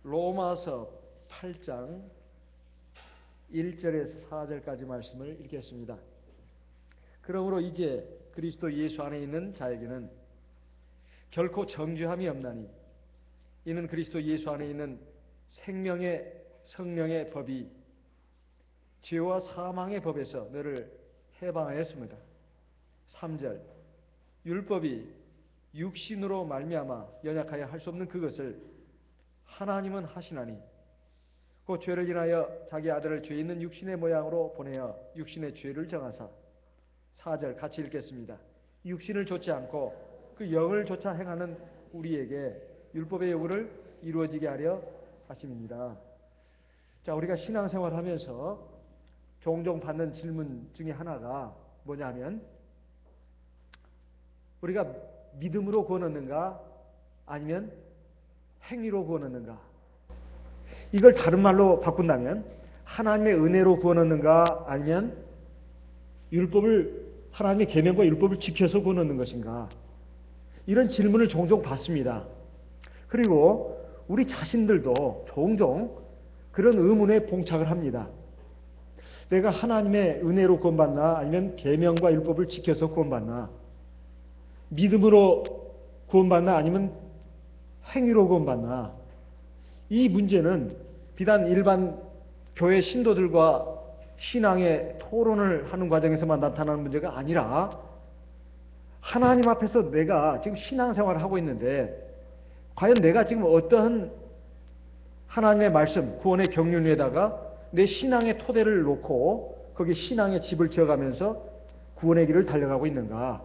로마서 8장 1절에서 4절까지 말씀을 읽겠습니다. 그러므로 이제 그리스도 예수 안에 있는 자에게는 결코 정죄함이 없나니 이는 그리스도 예수 안에 있는 생명의 성령의 법이 죄와 사망의 법에서 너를 해방하였습니다. 3절 율법이 육신으로 말미암아 연약하여 할 수 없는 그것을 하나님은 하시나니 그 죄를 인하여 자기 아들을 죄 있는 육신의 모양으로 보내어 육신의 죄를 정하사 4절 같이 읽겠습니다. 육신을 좇지 않고 그 영을 좇아 행하는 우리에게 율법의 요구를 이루어지게 하려 하심입니다. 자, 우리가 신앙생활을 하면서 종종 받는 질문 중에 하나가 뭐냐면 우리가 믿음으로 구원 얻는가 아니면 행위로 구원 얻는가? 이걸 다른 말로 바꾼다면 하나님의 은혜로 구원 얻는가 아니면 하나님의 계명과 율법을 지켜서 구원 얻는 것인가? 이런 질문을 종종 받습니다. 그리고 우리 자신들도 종종 그런 의문에 봉착을 합니다. 내가 하나님의 은혜로 구원받나 아니면 계명과 율법을 지켜서 구원받나? 믿음으로 구원받나 아니면 행위로 구원받나? 이 문제는 비단 일반 교회 신도들과 신앙의 토론을 하는 과정에서만 나타나는 문제가 아니라 하나님 앞에서 내가 지금 신앙생활을 하고 있는데 과연 내가 지금 어떠한 하나님의 말씀, 구원의 경륜 위에다가 내 신앙의 토대를 놓고 거기 신앙의 집을 지어가면서 구원의 길을 달려가고 있는가?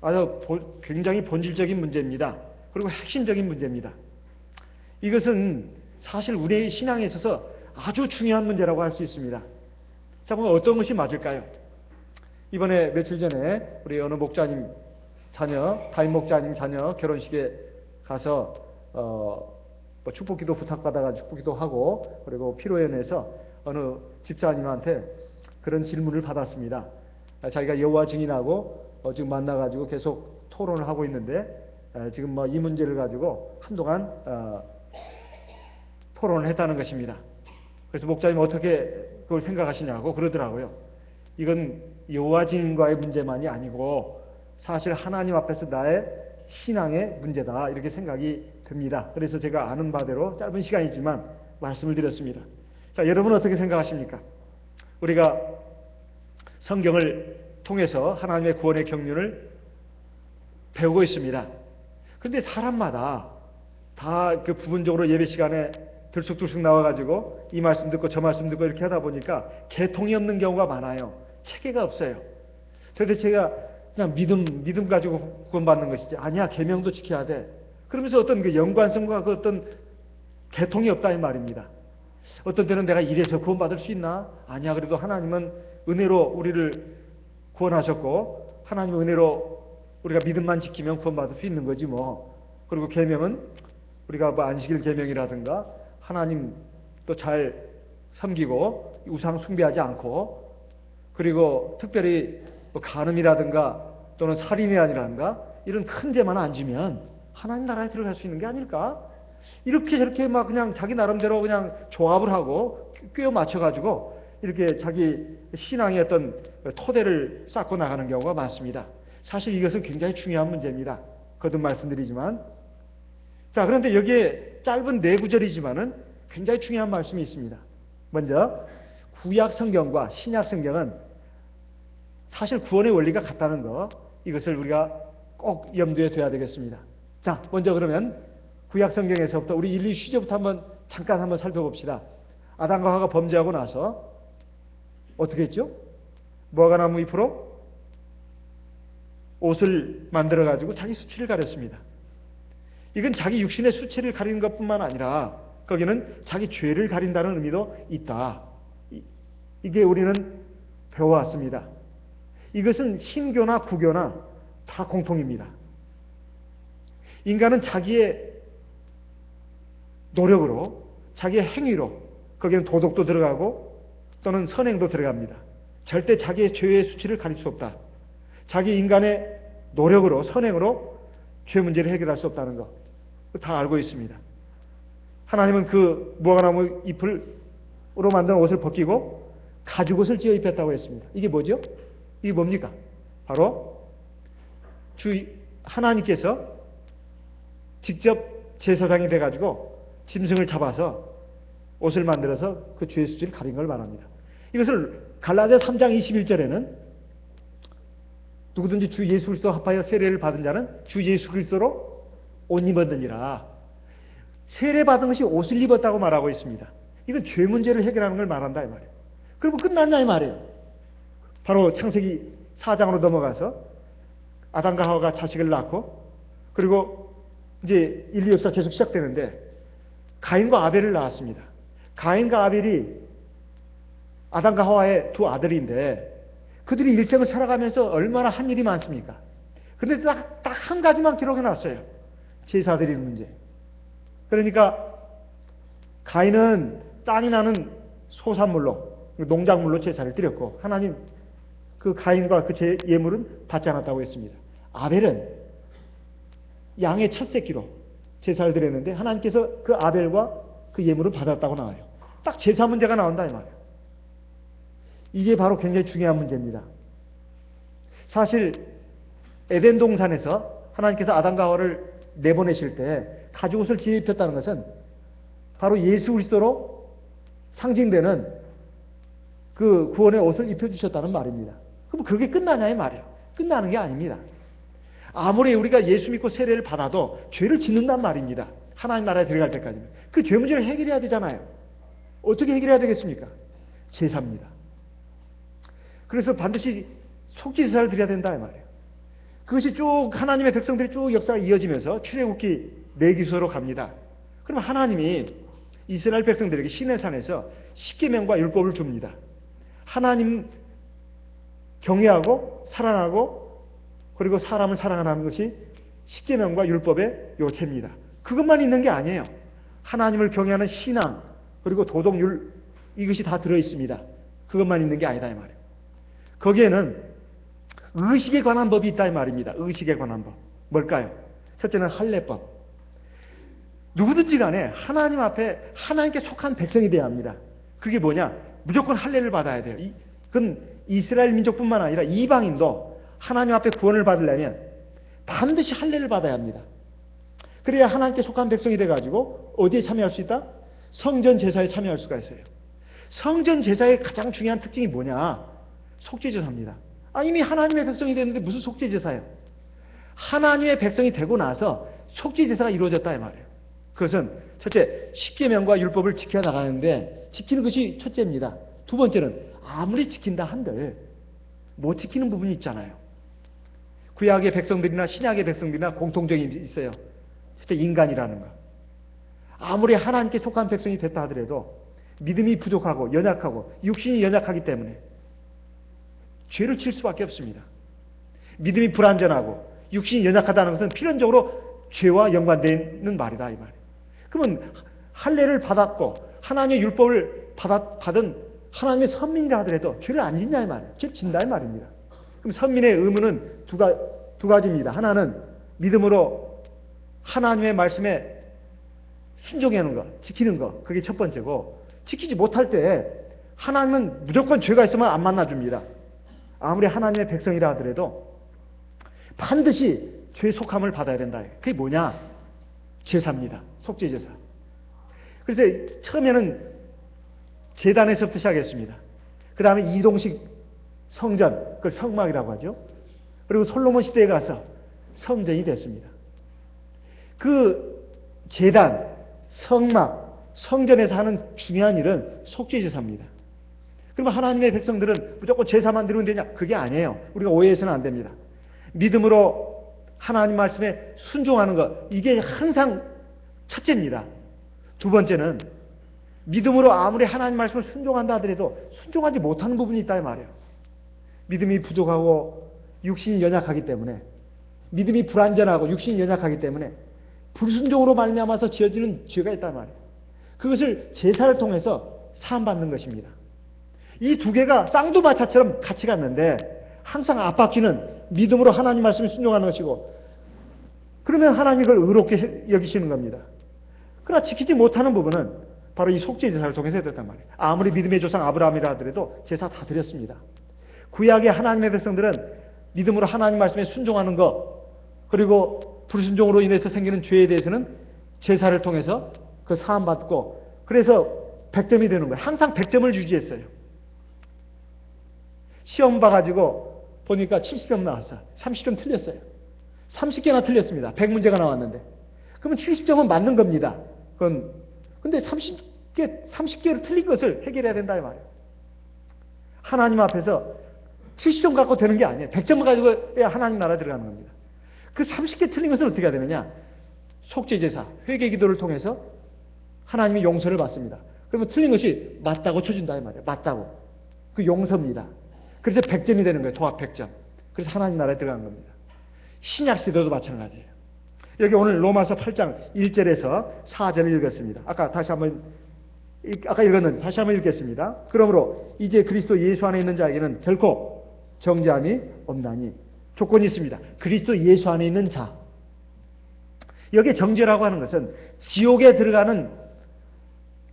아주 굉장히 본질적인 문제입니다. 그리고 핵심적인 문제입니다. 이것은 사실 우리의 신앙에 있어서 아주 중요한 문제라고 할 수 있습니다. 자, 그럼 어떤 것이 맞을까요? 이번에 며칠 전에 우리 어느 목자님 자녀, 담임 목자님 자녀 결혼식에 가서 축복기도 부탁받아가지고 축복기도 하고 그리고 피로연에서 어느 집사님한테 그런 질문을 받았습니다. 자기가 여호와 증인하고 지금 만나가지고 계속 토론을 하고 있는데 지금 이 문제를 가지고 한동안 토론을 했다는 것입니다. 그래서 목사님 어떻게 그걸 생각하시냐고 그러더라고요. 이건 여호와 증인과의 문제만이 아니고 사실 하나님 앞에서 나의 신앙의 문제다 이렇게 생각이 듭니다. 그래서 제가 아는 바대로 짧은 시간이지만 말씀을 드렸습니다. 자, 여러분은 어떻게 생각하십니까? 우리가 성경을 통해서 하나님의 구원의 경륜을 배우고 있습니다. 그런데 사람마다 다 그 부분적으로 예배 시간에 들쑥들쑥 나와가지고 이 말씀 듣고 저 말씀 듣고 이렇게 하다 보니까 개통이 없는 경우가 많아요. 체계가 없어요. 도대체가 그냥 믿음 가지고 구원받는 것이지. 아니야, 계명도 지켜야 돼. 그러면서 어떤 그 연관성과 그 어떤 개통이 없다 이 말입니다. 어떤 때는 내가 이래서 구원받을 수 있나? 아니야, 그래도 하나님은 은혜로 우리를 구원하셨고 하나님의 은혜로 우리가 믿음만 지키면 구원받을 수 있는 거지 뭐. 그리고 계명은 우리가 안식일 계명이라든가 하나님 또 잘 섬기고 우상 숭배하지 않고 그리고 특별히 간음이라든가 또는 살인이라든가 이런 큰 죄만 안 지면 하나님 나라에 들어갈 수 있는 게 아닐까? 이렇게 저렇게 막 그냥 자기 나름대로 그냥 조합을 하고 꿰어 맞춰가지고 이렇게 자기 신앙의 어떤 토대를 쌓고 나가는 경우가 많습니다. 사실 이것은 굉장히 중요한 문제입니다. 거듭 말씀드리지만. 자, 그런데 여기에 짧은 네 구절이지만은 굉장히 중요한 말씀이 있습니다. 먼저 구약 성경과 신약 성경은 사실 구원의 원리가 같다는 거, 이것을 우리가 꼭 염두에 둬야 되겠습니다. 자, 먼저 그러면 구약 성경에서부터 우리 인류 시조부터 잠깐 한번 살펴봅시다. 아담과 하와가 범죄하고 나서 어떻게 했죠? 무화과 나무 잎으로 옷을 만들어 가지고 자기 수치를 가렸습니다. 이건 자기 육신의 수치를 가리는 것뿐만 아니라 거기는 자기 죄를 가린다는 의미도 있다. 이게 우리는 배워왔습니다. 이것은 신교나 구교나 다 공통입니다. 인간은 자기의 노력으로, 자기의 행위로, 거기는 도덕도 들어가고 또는 선행도 들어갑니다. 절대 자기의 죄의 수치를 가릴 수 없다. 자기 인간의 노력으로, 선행으로 죄 문제를 해결할 수 없다는 거 다 알고 있습니다. 하나님은 그 무화과나무 잎으로 만든 옷을 벗기고 가죽옷을 지어 입혔다고 했습니다. 이게 뭐죠? 이게 뭡니까? 바로 주 하나님께서 직접 제사장이 돼가지고 짐승을 잡아서 옷을 만들어서 그 주 예수를 가린 걸 말합니다. 이것을 갈라디아 3장 21절에는 누구든지 주 예수 그리스도 합하여 세례를 받은 자는 주 예수 그리스도로 옷 입었느니라. 세례 받은 것이 옷을 입었다고 말하고 있습니다. 이건 죄 문제를 해결하는 걸 말한다 이 말이에요. 그러면 끝났냐 이 말이에요. 바로 창세기 4장으로 넘어가서 아담과 하와가 자식을 낳고 그리고 이제 인류 역사 계속 시작되는데 가인과 아벨을 낳았습니다. 가인과 아벨이 아담과 하와의 두 아들인데 그들이 일생을 살아가면서 얼마나 한 일이 많습니까? 그런데 딱 한 가지만 기록해 놨어요. 제사 드리는 문제. 그러니까 가인은 땅이 나는 소산물로 농작물로 제사를 드렸고 하나님 그 가인과 그 예물은 받지 않았다고 했습니다. 아벨은 양의 첫 새끼로 제사를 드렸는데 하나님께서 그 아벨과 그 예물을 받았다고 나와요. 딱 제사 문제가 나온다 이 말이에요. 이게 바로 굉장히 중요한 문제입니다. 사실 에덴 동산에서 하나님께서 아담과 하와를 내보내실 때 가죽옷을 지어 입혔다는 것은 바로 예수 그리스도로 상징되는 그 구원의 옷을 입혀주셨다는 말입니다. 그럼 그게 끝나냐 이 말이에요. 끝나는 게 아닙니다. 아무리 우리가 예수 믿고 세례를 받아도 죄를 짓는단 말입니다. 하나님 나라에 들어갈 때까지는. 그 죄 문제를 해결해야 되잖아요. 어떻게 해결해야 되겠습니까? 제사입니다. 그래서 반드시 속죄제사를 드려야 된다 이 말이에요. 그것이 쭉 하나님의 백성들이 쭉 역사가 이어지면서 출애굽기 레위기서로 갑니다. 그러면 하나님이 이스라엘 백성들에게 시내산에서 십계명과 율법을 줍니다. 하나님 경외하고 사랑하고 그리고 사람을 사랑하는 것이 십계명과 율법의 요체입니다. 그것만 있는 게 아니에요. 하나님을 경외하는 신앙 그리고 도덕률 이것이 다 들어있습니다. 그것만 있는 게 아니다 이 말이에요. 거기에는 의식에 관한 법이 있다 이 말입니다. 의식에 관한 법. 뭘까요? 첫째는 할례법. 누구든지 간에 하나님 앞에 하나님께 속한 백성이 되어야 합니다. 그게 뭐냐? 무조건 할례를 받아야 돼요. 그건 이스라엘 민족뿐만 아니라 이방인도 하나님 앞에 구원을 받으려면 반드시 할례를 받아야 합니다. 그래야 하나님께 속한 백성이 돼가지고 어디에 참여할 수 있다? 성전 제사에 참여할 수가 있어요. 성전 제사의 가장 중요한 특징이 뭐냐? 속죄제사입니다. 이미 하나님의 백성이 됐는데 무슨 속죄제사예요? 하나님의 백성이 되고 나서 속죄제사가 이루어졌다 이 말이에요. 그것은 첫째 십계명과 율법을 지켜 나가는데 지키는 것이 첫째입니다. 두 번째는 아무리 지킨다 한들 못 지키는 부분이 있잖아요. 구약의 백성들이나 신약의 백성들이나 공통점이 있어요. 첫째 인간이라는 거. 아무리 하나님께 속한 백성이 됐다 하더라도 믿음이 부족하고 연약하고 육신이 연약하기 때문에 죄를 칠 수밖에 없습니다. 믿음이 불완전하고 육신이 연약하다는 것은 필연적으로 죄와 연관되는 말이다 이 말이에요. 그러면 할례를 받았고 하나님의 율법을 받은 하나님의 선민이라 하더라도 죄를 안 짓냐 이 말이에요. 죄를 짓는다 이 말입니다. 그럼 선민의 의무는 두 가지입니다. 하나는 믿음으로 하나님의 말씀에 순종하는 것, 지키는 것. 그게 첫 번째고 지키지 못할 때 하나님은 무조건 죄가 있으면 안 만나줍니다. 아무리 하나님의 백성이라 하더라도 반드시 죄 속함을 받아야 된다. 그게 뭐냐? 제사입니다. 속죄제사. 그래서 처음에는 제단에서부터 시작했습니다. 그 다음에 이동식 성전, 그걸 성막이라고 하죠. 그리고 솔로몬 시대에 가서 성전이 됐습니다. 그 제단, 성막, 성전에서 하는 중요한 일은 속죄제사입니다. 그러면 하나님의 백성들은 무조건 제사만 드리면 되냐? 그게 아니에요. 우리가 오해해서는 안 됩니다. 믿음으로 하나님 말씀에 순종하는 것, 이게 항상 첫째입니다. 두 번째는 믿음으로 아무리 하나님 말씀을 순종한다 하더라도 순종하지 못하는 부분이 있다 이 말이에요. 믿음이 부족하고 육신이 연약하기 때문에 믿음이 불완전하고 육신이 연약하기 때문에 불순종으로 말미암아서 지어지는 죄가 있다 이 말이에요. 그것을 제사를 통해서 사함받는 것입니다. 이 두 개가 쌍두마차처럼 같이 갔는데 항상 앞바퀴는 믿음으로 하나님 말씀을 순종하는 것이고 그러면 하나님이 그걸 의롭게 여기시는 겁니다. 그러나 지키지 못하는 부분은 바로 이 속죄 제사를 통해서 했단 말이에요. 아무리 믿음의 조상 아브라함이라 하더라도 제사 다 드렸습니다. 구약의 하나님의 백성들은 믿음으로 하나님 말씀에 순종하는 것, 그리고 불순종으로 인해서 생기는 죄에 대해서는 제사를 통해서 그 사함받고, 그래서 100점이 되는 거예요. 항상 100점을 유지했어요. 시험 봐가지고 보니까 70점 나왔어요. 30점 틀렸어요. 30개나 틀렸습니다. 100문제가 나왔는데. 그러면 70점은 맞는 겁니다. 근데 30개를 틀린 것을 해결해야 된다 이 말이에요. 하나님 앞에서 70점 갖고 되는 게 아니에요. 100점을 가지고 해야 하나님 나라 들어가는 겁니다. 그 30개 틀린 것은 어떻게 해야 되느냐? 속죄제사, 회개기도를 통해서 하나님이 용서를 받습니다. 그러면 틀린 것이 맞다고 쳐준다 이 말이에요. 맞다고. 그 용서입니다. 그래서 100점이 되는 거예요. 통합 100점. 그래서 하나님 나라에 들어가는 겁니다. 신약 시대도 마찬가지예요. 여기 오늘 로마서 8장 1절에서 4절을 읽었습니다. 아까 읽었는데 다시 한번 읽겠습니다. 그러므로 이제 그리스도 예수 안에 있는 자에게는 결코 정죄함이 없나니. 조건이 있습니다. 그리스도 예수 안에 있는 자. 여기에 정죄라고 하는 것은 지옥에 들어가는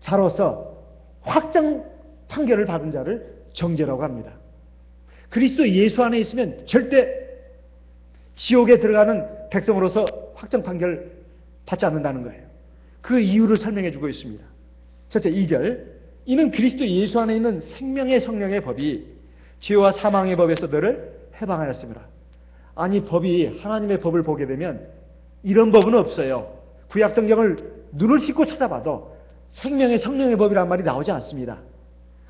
자로서 확정 판결을 받은 자를 정죄라고 합니다. 그리스도 예수 안에 있으면 절대 지옥에 들어가는 백성으로서 확정 판결 받지 않는다는 거예요. 그 이유를 설명해 주고 있습니다. 첫째 2절, 이는 그리스도 예수 안에 있는 생명의 성령의 법이 죄와 사망의 법에서 너를 해방하였습니다. 아니, 법이, 하나님의 법을 보게 되면 이런 법은 없어요. 구약 성경을 눈을 씻고 찾아봐도 생명의 성령의 법이란 말이 나오지 않습니다.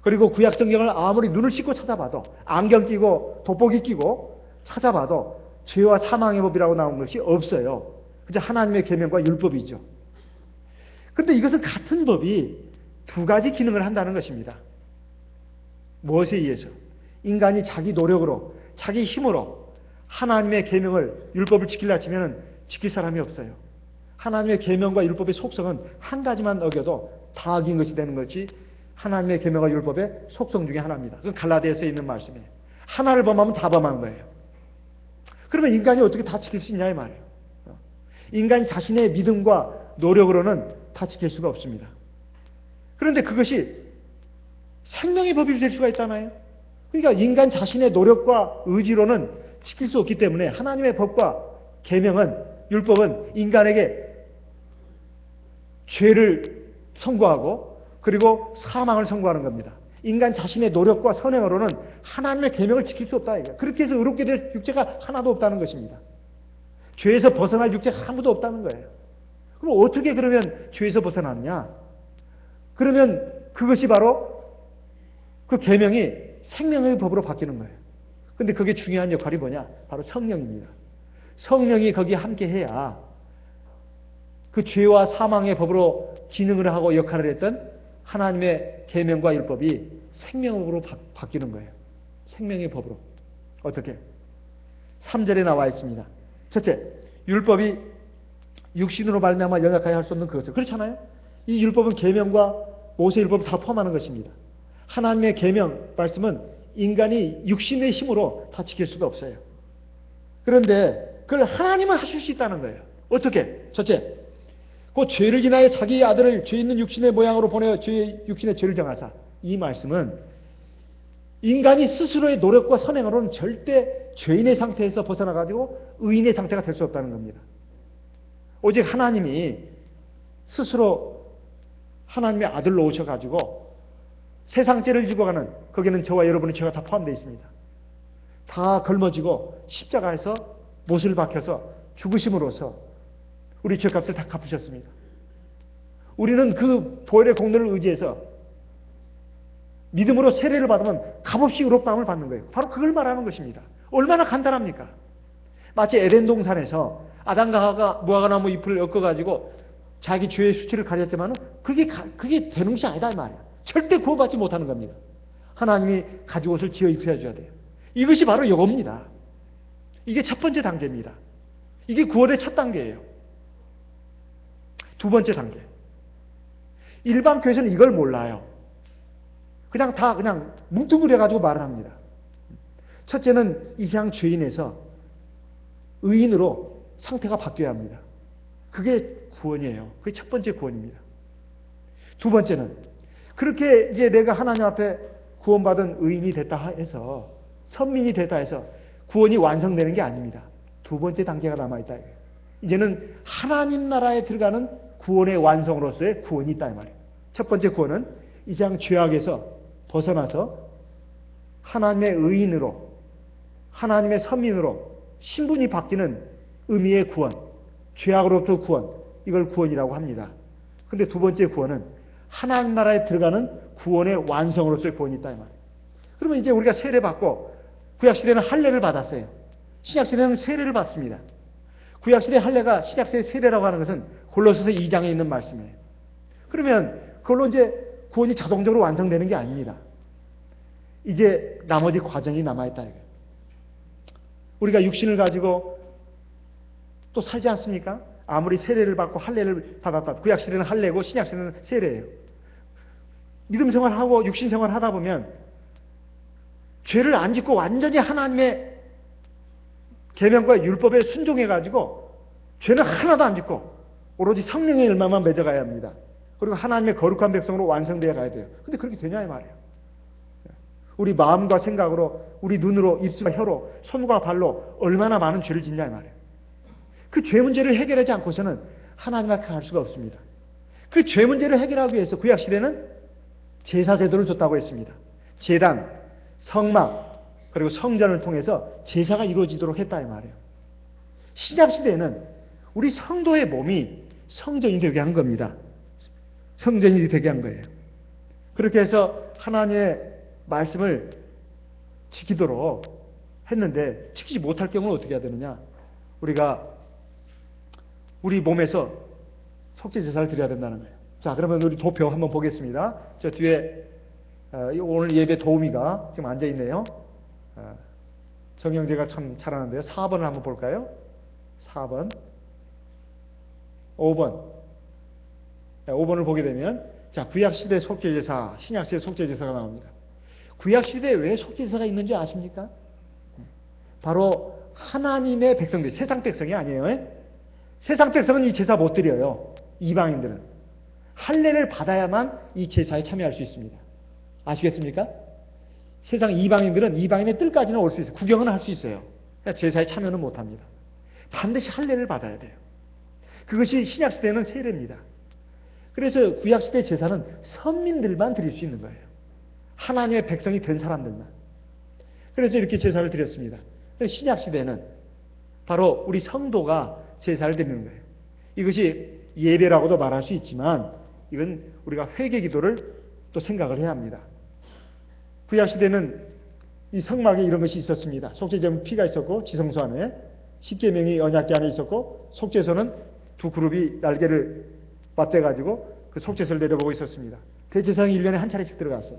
그리고 구약 성경을 아무리 눈을 씻고 찾아봐도, 안경 끼고 돋보기 끼고 찾아봐도 죄와 사망의 법이라고 나온 것이 없어요. 그저 하나님의 계명과 율법이죠. 그런데 이것은 같은 법이 두 가지 기능을 한다는 것입니다. 무엇에 의해서? 인간이 자기 노력으로, 자기 힘으로 하나님의 계명을, 율법을 지키려 하면 지킬 사람이 없어요. 하나님의 계명과 율법의 속성은 한 가지만 어겨도 다 어긴 것이 되는 것이 하나님의 계명과 율법의 속성 중에 하나입니다. 그건 갈라디아서에 있는 말씀이에요. 하나를 범하면 다 범한 거예요. 그러면 인간이 어떻게 다 지킬 수 있냐 이 말이에요. 인간이 자신의 믿음과 노력으로는 다 지킬 수가 없습니다. 그런데 그것이 생명의 법이 될 수가 있잖아요. 그러니까 인간 자신의 노력과 의지로는 지킬 수 없기 때문에 하나님의 법과 계명은, 율법은 인간에게 죄를 선고하고 그리고 사망을 선고하는 겁니다. 인간 자신의 노력과 선행으로는 하나님의 계명을 지킬 수 없다. 그렇게 해서 의롭게 될 육체가 하나도 없다는 것입니다. 죄에서 벗어날 육체가 아무도 없다는 거예요. 그럼 어떻게 그러면 죄에서 벗어났냐? 그러면 그것이 바로 그 계명이 생명의 법으로 바뀌는 거예요. 근데 그게 중요한 역할이 뭐냐? 바로 성령입니다. 성령이 거기에 함께해야 그 죄와 사망의 법으로 기능을 하고 역할을 했던 하나님의 계명과 율법이 생명법으로 바뀌는 거예요. 생명의 법으로. 어떻게? 3절에 나와 있습니다. 첫째, 율법이 육신으로 말미암아 연약하게 할 수 없는 그것을. 그렇잖아요. 이 율법은 계명과 모세 율법을 다 포함하는 것입니다. 하나님의 계명 말씀은 인간이 육신의 힘으로 다 지킬 수가 없어요. 그런데 그걸 하나님은 하실 수 있다는 거예요. 어떻게? 첫째, 그 죄를 인하여 자기 아들을 죄 있는 육신의 모양으로 보내어 육신의 죄를 정하사. 이 말씀은 인간이 스스로의 노력과 선행으로는 절대 죄인의 상태에서 벗어나가지고 의인의 상태가 될 수 없다는 겁니다. 오직 하나님이 스스로 하나님의 아들로 오셔가지고 세상 죄를 지고 가는, 거기는 저와 여러분의 죄가 다 포함되어 있습니다. 다 걸머지고 십자가에서 못을 박혀서 죽으심으로써 우리 죄값을 다 갚으셨습니다. 우리는 그 보혈의 공로를 의지해서 믿음으로 세례를 받으면 값없이 의롭다함을 받는 거예요. 바로 그걸 말하는 것입니다. 얼마나 간단합니까? 마치 에덴 동산에서 아담과 하와가 무화과나무 잎을 엮어가지고 자기 죄의 수치를 가렸지만 그게 되는 것이 아니다 이 말이에요. 절대 구원받지 못하는 겁니다. 하나님이 가죽옷을 지어 입혀줘야 돼요. 이것이 바로 요겁니다. 이게 첫 번째 단계입니다. 이게 구원의 첫 단계예요. 두 번째 단계. 일반 교회에서는 이걸 몰라요. 그냥 뭉뚱그려가지고 말을 합니다. 첫째는 이 세상 죄인에서 의인으로 상태가 바뀌어야 합니다. 그게 구원이에요. 그게 첫 번째 구원입니다. 두 번째는 그렇게 이제 내가 하나님 앞에 구원받은 의인이 됐다 해서 선민이 됐다 해서 구원이 완성되는 게 아닙니다. 두 번째 단계가 남아있다. 이제는 하나님 나라에 들어가는 구원의 완성으로서의 구원이 있다 이 말이에요. 첫 번째 구원은 이 세상 죄악에서 벗어나서 하나님의 의인으로 하나님의 선민으로 신분이 바뀌는 의미의 구원, 죄악으로부터 구원, 이걸 구원이라고 합니다. 그런데 두 번째 구원은 하나님 나라에 들어가는 구원의 완성으로서의 구원이 있다 이 말이에요. 그러면 이제 우리가 세례 받고 구약시대는 할례를 받았어요. 신약시대는 세례를 받습니다. 구약시대 할례가 신약시대 세례라고 하는 것은 골로새서 2장에 있는 말씀이에요. 그러면 그걸로 이제 구원이 자동적으로 완성되는 게 아닙니다. 이제 나머지 과정이 남아있다. 우리가 육신을 가지고 또 살지 않습니까? 아무리 세례를 받고 할례를 받았다. 구약시대는 할례고 신약시대는 세례예요. 믿음 생활하고 육신 생활을 하다 보면 죄를 안 짓고 완전히 하나님의 계명과 율법에 순종해가지고 죄는 하나도 안 짓고 오로지 성령의 열매만 맺어가야 합니다. 그리고 하나님의 거룩한 백성으로 완성되어 가야 돼요. 근데 그렇게 되냐 이 말이에요. 우리 마음과 생각으로, 우리 눈으로, 입술과 혀로, 손과 발로 얼마나 많은 죄를 짓냐 이 말이에요. 그 죄 문제를 해결하지 않고서는 하나님 앞에 갈 수가 없습니다. 그 죄 문제를 해결하기 위해서 구약시대는 제사 제도를 줬다고 했습니다. 제단, 성막, 그리고 성전을 통해서 제사가 이루어지도록 했다 이 말이에요. 신약시대에는 우리 성도의 몸이 성전이 되게 한 겁니다. 성전이 되게 한 거예요. 그렇게 해서 하나님의 말씀을 지키도록 했는데 지키지 못할 경우는 어떻게 해야 되느냐? 우리가 우리 몸에서 속죄제사를 드려야 된다는 거예요. 자, 그러면 우리 도표 한번 보겠습니다. 저 뒤에 오늘 예배 도우미가 지금 앉아있네요. 정영재가 참 잘하는데요. 4번을 한번 볼까요? 4번 5번 5번을 보게 되면 자, 구약시대 속죄제사, 신약시대 속죄제사가 나옵니다. 구약시대에 왜 속죄제사가 있는지 아십니까? 바로 하나님의 백성들, 세상 백성이 아니에요. 세상 백성은 이 제사 못 드려요. 이방인들은. 할례를 받아야만 이 제사에 참여할 수 있습니다. 아시겠습니까? 세상 이방인들은 이방인의 뜰까지는 올 수 있어요. 구경은 할 수 있어요. 제사에 참여는 못합니다. 반드시 할례를 받아야 돼요. 그것이 신약시대는 세례입니다. 그래서 구약시대 제사는 선민들만 드릴 수 있는 거예요. 하나님의 백성이 된 사람들만. 그래서 이렇게 제사를 드렸습니다. 신약시대는 바로 우리 성도가 제사를 드리는 거예요. 이것이 예배라고도 말할 수 있지만 이건 우리가 회개기도를 또 생각을 해야 합니다. 구약시대는 이 성막에 이런 것이 있었습니다. 속죄제는 피가 있었고 지성소 안에 십계명이 언약궤 안에 있었고 속죄소는 두 그룹이 날개를 맞대가지고 그 속죄소를 내려보고 있었습니다. 대제사장이 1년에 한 차례씩 들어갔어요.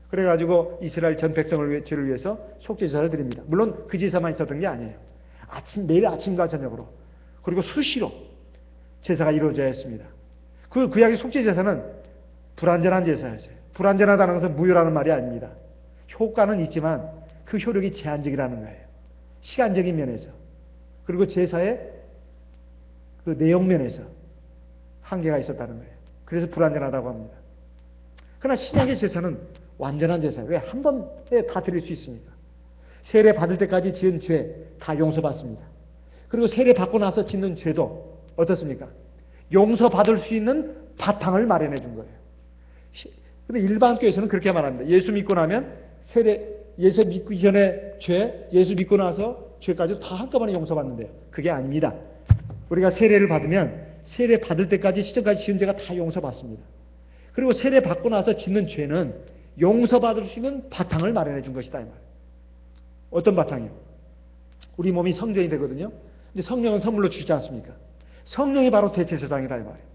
그래가지고 이스라엘 전 백성을 죄를 위해서 속죄제사를 드립니다. 물론 그 제사만 있었던 게 아니에요. 매일 아침과 저녁으로 그리고 수시로 제사가 이루어져야 했습니다. 그 구약의 속죄제사는 불완전한 제사였어요. 불완전하다는 것은 무효라는 말이 아닙니다. 효과는 있지만 그 효력이 제한적이라는 거예요. 시간적인 면에서 그리고 제사의 그 내용 면에서 한계가 있었다는 거예요. 그래서 불완전하다고 합니다. 그러나 신약의 제사는 완전한 제사예요. 왜? 한 번에 다 드릴 수 있으니까. 세례 받을 때까지 지은 죄 다 용서받습니다. 그리고 세례 받고 나서 짓는 죄도 어떻습니까? 용서받을 수 있는 바탕을 마련해 준 거예요. 근데 일반 교회에서는 그렇게 말합니다. 예수 믿고 나면 예수 믿고 이전에 죄, 예수 믿고 나서 죄까지 다 한꺼번에 용서받는데요. 그게 아닙니다. 우리가 세례를 받으면 세례 받을 때까지 시점까지 지은 죄가 다 용서받습니다. 그리고 세례 받고 나서 짓는 죄는 용서받을 수 있는 바탕을 마련해 준 것이다 이 말이에요. 어떤 바탕이요? 우리 몸이 성전이 되거든요. 근데 성령은 선물로 주지 않습니까? 성령이 바로 대제사장이다 이 말이에요.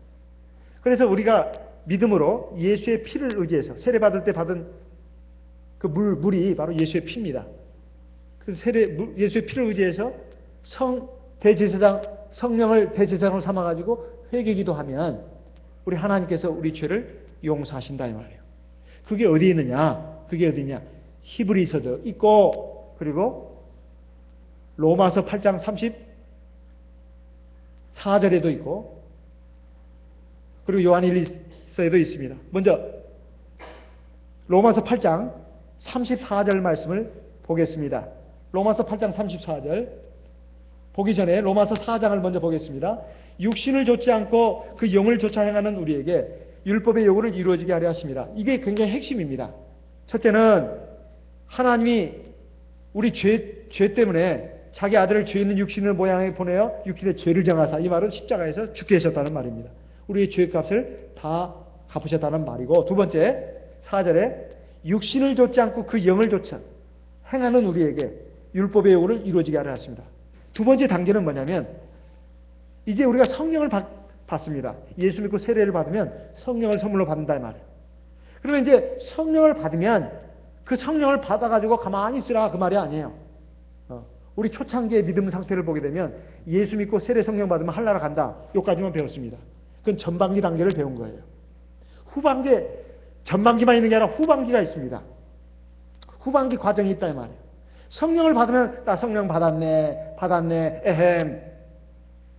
그래서 우리가 믿음으로 예수의 피를 의지해서 세례 받을 때 받은 그 물이 바로 예수의 피입니다. 그 예수의 피를 의지해서 성령을 대제사장으로 삼아가지고 회개기도하면 우리 하나님께서 우리 죄를 용서하신다 이 말이에요. 그게 어디에 있느냐? 그게 어디냐? 히브리서도 있고 그리고 로마서 8장 4절에도 있고 그리고 요한 1서에도 있습니다. 먼저 로마서 8장 34절 말씀을 보겠습니다. 로마서 8장 34절 보기 전에 로마서 4장을 먼저 보겠습니다. 육신을 좇지 않고 그 영을 좇아 행하는 우리에게 율법의 요구를 이루어지게 하려 하십니다. 이게 굉장히 핵심입니다. 첫째는 하나님이 우리 죄 때문에 자기 아들을 죄 있는 육신의 모양에 보내어 육신의 죄를 정하사, 이 말은 십자가에서 죽게 하셨다는 말입니다. 우리의 죄값을 다 갚으셨다는 말이고, 두 번째 4절에 육신을 좇지 않고 그 영을 좇아 행하는 우리에게 율법의 요구를 이루어지게 하려 하십니다. 두 번째 단계는 뭐냐면 이제 우리가 성령을 받습니다. 예수 믿고 세례를 받으면 성령을 선물로 받는다 이 말이에요. 그러면 이제 성령을 받으면 그 성령을 받아가지고 가만히 있으라 그 말이 아니에요. 우리 초창기의 믿음 상태를 보게 되면 예수 믿고 세례 성령 받으면 하늘나라 간다. 여기까지만 배웠습니다. 그건 전반기 단계를 배운 거예요. 후반기, 전반기만 있는 게 아니라 후반기가 있습니다. 후반기 과정이 있다 이 말이에요. 성령을 받으면 나 성령 받았네 에헴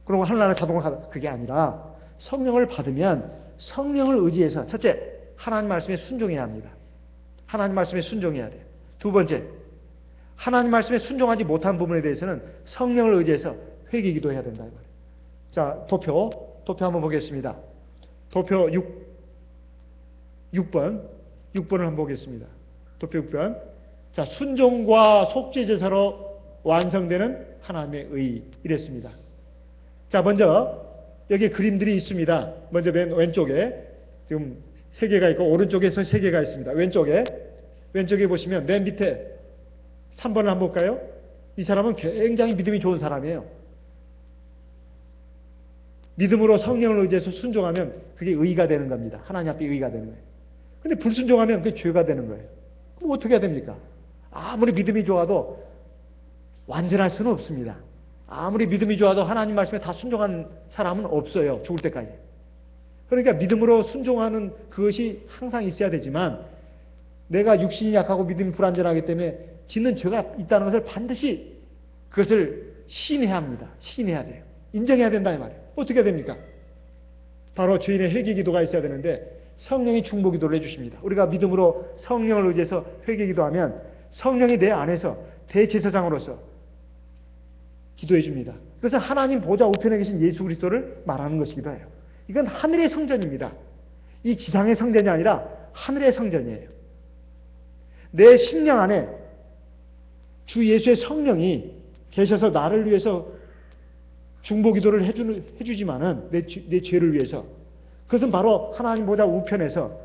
그러고 하늘나라 자동으로 가다. 그게 아니라 성령을 받으면 성령을 의지해서 첫째 하나님 말씀에 순종해야 합니다. 하나님 말씀에 순종해야 돼요. 두 번째 하나님 말씀에 순종하지 못한 부분에 대해서는 성령을 의지해서 회개 기도해야 된다 이 말이에요. 자, 도표 한번 보겠습니다. 도표 6번을 한번 보겠습니다. 도표 6번. 자, 순종과 속죄 제사로 완성되는 하나님의 의 이랬습니다. 자, 먼저 여기 그림들이 있습니다. 먼저 맨 왼쪽에 지금 3개가 있고 오른쪽에서 3개가 있습니다. 왼쪽에 보시면 맨 밑에 3번을 한번 볼까요? 이 사람은 굉장히 믿음이 좋은 사람이에요. 믿음으로 성령을 의지해서 순종하면 그게 의가 되는 겁니다. 하나님 앞에 의가 되는 거예요. 근데 불순종하면 그게 죄가 되는 거예요. 그럼 어떻게 해야 됩니까? 아무리 믿음이 좋아도 완전할 수는 없습니다. 아무리 믿음이 좋아도 하나님 말씀에 다 순종한 사람은 없어요. 죽을 때까지. 그러니까 믿음으로 순종하는 그것이 항상 있어야 되지만 내가 육신이 약하고 믿음이 불완전하기 때문에 짓는 죄가 있다는 것을 반드시 그것을 시인해야 합니다. 시인해야 돼요. 인정해야 된다 이 말이에요. 어떻게 해야 됩니까? 바로 죄인의 회개 기도가 있어야 되는데 성령이 중보 기도를 해주십니다. 우리가 믿음으로 성령을 의지해서 회개 기도하면 성령이 내 안에서 대제사장으로서 기도해 줍니다. 그래서 하나님 보좌 우편에 계신 예수 그리스도를 말하는 것이기도 해요. 이건 하늘의 성전입니다. 이 지상의 성전이 아니라 하늘의 성전이에요. 내 심령 안에 주 예수의 성령이 계셔서 나를 위해서 중보 기도를 해주지만은 내 죄를 위해서 그것은 바로 하나님 보좌 우편에서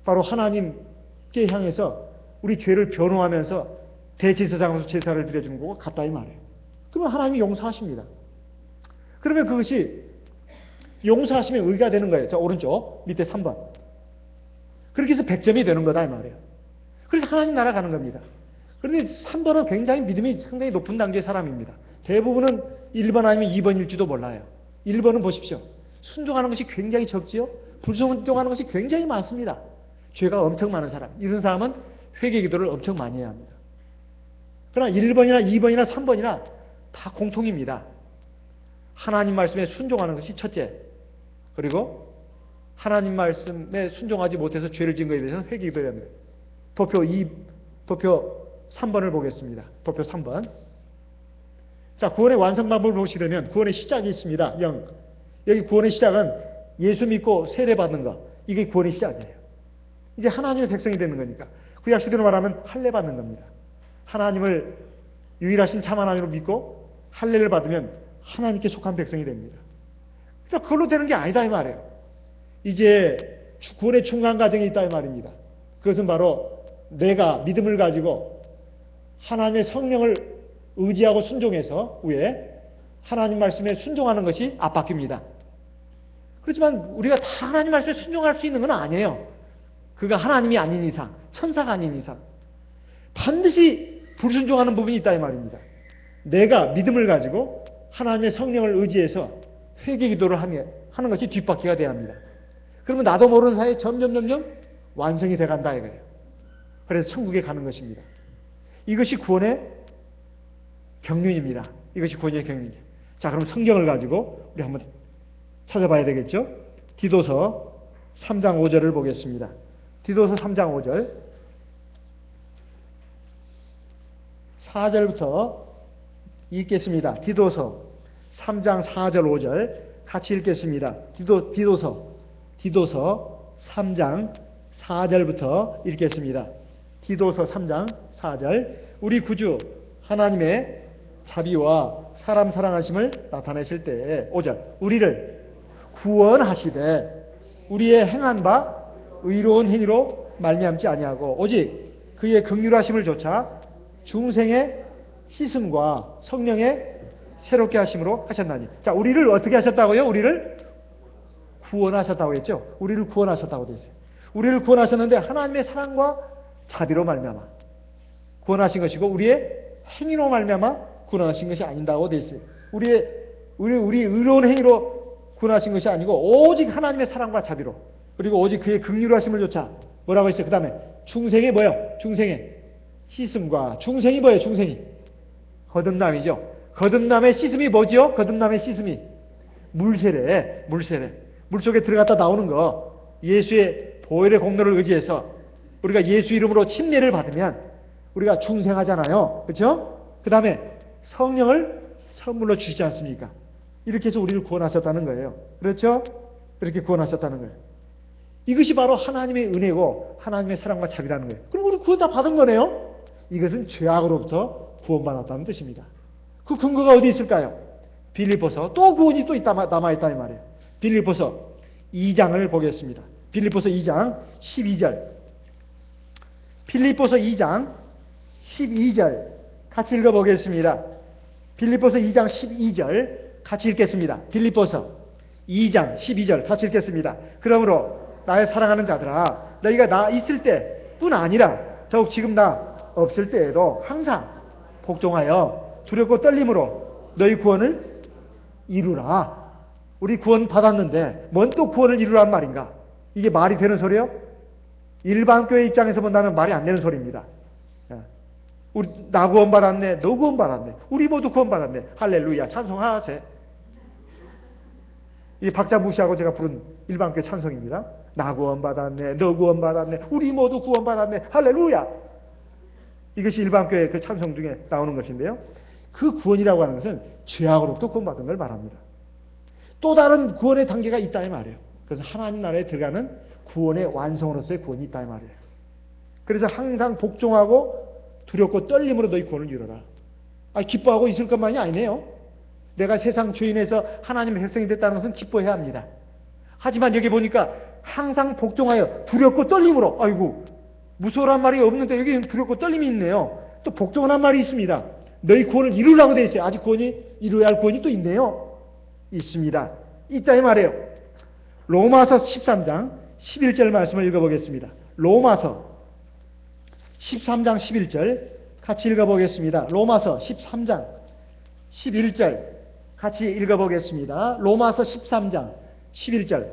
바로 하나님께 향해서 우리 죄를 변호하면서 대제사장으로서 제사를 드려주는 거고 같다 이 말이에요. 그러면 하나님이 용서하십니다. 그러면 그것이 용서하시면 의가 되는 거예요. 자, 오른쪽 밑에 3번. 그렇게 해서 100점이 되는 거다 이 말이에요. 그래서 하나님 나라 가는 겁니다. 그런데 3번은 굉장히 믿음이 상당히 높은 단계의 사람입니다. 대부분은 1번 아니면 2번일지도 몰라요. 1번은 보십시오. 순종하는 것이 굉장히 적지요. 불순종하는 것이 굉장히 많습니다. 죄가 엄청 많은 사람. 이런 사람은 회개 기도를 엄청 많이 해야 합니다. 그러나 1번이나 2번이나 3번이나 다 공통입니다. 하나님 말씀에 순종하는 것이 첫째. 그리고 하나님 말씀에 순종하지 못해서 죄를 지은 것에 대해서는 회개 기도해야 합니다. 도표 3번을 보겠습니다. 도표 3번. 자, 구원의 완성 방법을 보시게 되면 구원의 시작이 있습니다. 0. 여기 구원의 시작은 예수 믿고 세례받는 것. 이게 구원의 시작이에요. 이제 하나님의 백성이 되는 거니까. 구약 시대로 말하면 할례 받는 겁니다. 하나님을 유일하신 참 하나님으로 믿고 할례를 받으면 하나님께 속한 백성이 됩니다. 그러니까 그걸로 되는 게 아니다 이 말이에요. 이제 구원의 중간 과정이 있다 이 말입니다. 그것은 바로 내가 믿음을 가지고 하나님의 성령을 의지하고 순종해서 후에 하나님 말씀에 순종하는 것이 앞바뀝니다. 그렇지만 우리가 다 하나님 말씀에 순종할 수 있는 건 아니에요. 그가 하나님이 아닌 이상, 천사가 아닌 이상 반드시 불순종하는 부분이 있다 이 말입니다. 내가 믿음을 가지고 하나님의 성령을 의지해서 회개 기도를 하는 것이 뒷바퀴가 돼야 합니다. 그러면 나도 모르는 사이에 점점 완성이 돼간다 이거예요. 그래서 천국에 가는 것입니다. 이것이 구원의 경륜입니다. 이것이 구원의 경륜이에요. 자, 그럼 성경을 가지고 우리 한번 찾아봐야 되겠죠? 디도서 3장 5절을 보겠습니다. 디도서 3장 5절 4절부터 읽겠습니다. 디도서 3장 4절 5절 같이 읽겠습니다. 디도서 3장 4절부터 읽겠습니다. 디도서 3장 4절 우리 구주 하나님의 자비와 사람 사랑하심을 나타내실 때에 5절 우리를 구원하시되 우리의 행한 바 의로운 행위로 말미암지 아니하고 오직 그의 긍휼하심을 조차 중생의 씻음과 성령의 새롭게 하심으로 하셨나니. 자, 우리를 어떻게 하셨다고요? 우리를 구원하셨다고 했죠. 우리를 구원하셨다고 되어 있어요. 우리를 구원하셨는데 하나님의 사랑과 자비로 말미암아 구원하신 것이고 우리의 행위로 말미암아 구원하신 것이 아닌다고 되어 있어요. 우리 의로운 행위로 구원하신 것이 아니고 오직 하나님의 사랑과 자비로 그리고 오직 그의 긍휼하심을 조차 뭐라고 했어요? 그 다음에 중생의 뭐요? 중생의 씻음과 중생이 뭐예요? 중생이 거듭남이죠. 거듭남의 씻음이 뭐죠? 거듭남의 씻음이 물세례. 물 속에 들어갔다 나오는 거 예수의 보혈의 공로를 의지해서 우리가 예수 이름으로 침례를 받으면 우리가 중생하잖아요. 그렇죠? 그 다음에 성령을 선물로 주시지 않습니까? 이렇게 해서 우리를 구원하셨다는 거예요. 그렇죠? 이렇게 구원하셨다는 거예요. 이것이 바로 하나님의 은혜고 하나님의 사랑과 자비라는 거예요. 그럼 우리 구원 다 받은 거네요? 이것은 죄악으로부터 구원받았다는 뜻입니다. 그 근거가 어디 있을까요? 빌립보서 또 구원이 또 남아있다 이 말이에요. 빌립보서 2장을 보겠습니다. 빌립보서 2장 12절 빌립보서 2장 12절 같이 읽어보겠습니다. 빌립보서 2장 12절 같이 읽겠습니다. 빌립보서 2장 12절 같이 읽겠습니다. 그러므로 나의 사랑하는 자들아 너희가 나 있을 때뿐 아니라 더욱 지금 나 없을 때에도 항상 복종하여 두렵고 떨림으로 너희 구원을 이루라. 우리 구원 받았는데 뭔 또 구원을 이루란 말인가? 이게 말이 되는 소리요? 일반 교회 입장에서 본다면 말이 안 되는 소리입니다. 우리 나 구원 받았네, 너 구원 받았네, 우리 모두 구원 받았네. 할렐루야, 찬송하세. 이 박자 무시하고 제가 부른 일반 교회 찬송입니다. 나 구원 받았네, 너 구원 받았네, 우리 모두 구원 받았네. 할렐루야. 이것이 일반 교회 그 찬송 중에 나오는 것인데요. 그 구원이라고 하는 것은 죄악으로부터 구원받은 걸 말합니다. 또 다른 구원의 단계가 있다 이 말이에요. 그래서 하나님 나라에 들어가는 구원의 완성으로서의 구원이 있다 이 말이에요. 그래서 항상 복종하고 두렵고 떨림으로 너희 구원을 이루라. 기뻐하고 있을 것만이 아니네요. 내가 세상 죄인에서 하나님의 백성이 됐다는 것은 기뻐해야 합니다. 하지만 여기 보니까 항상 복종하여 두렵고 떨림으로 아이고 무서워란 말이 없는데 여기 두렵고 떨림이 있네요. 또 복종하는 말이 있습니다. 너희 구원을 이루려고 되어 있어요. 아직 구원이 이루어야 할 구원이 또 있네요. 있습니다. 있다 이 말이에요. 로마서 13장 11절 말씀을 읽어보겠습니다. 로마서 13장 11절 같이 읽어보겠습니다. 로마서 13장 11절 같이 읽어보겠습니다. 로마서 13장 11절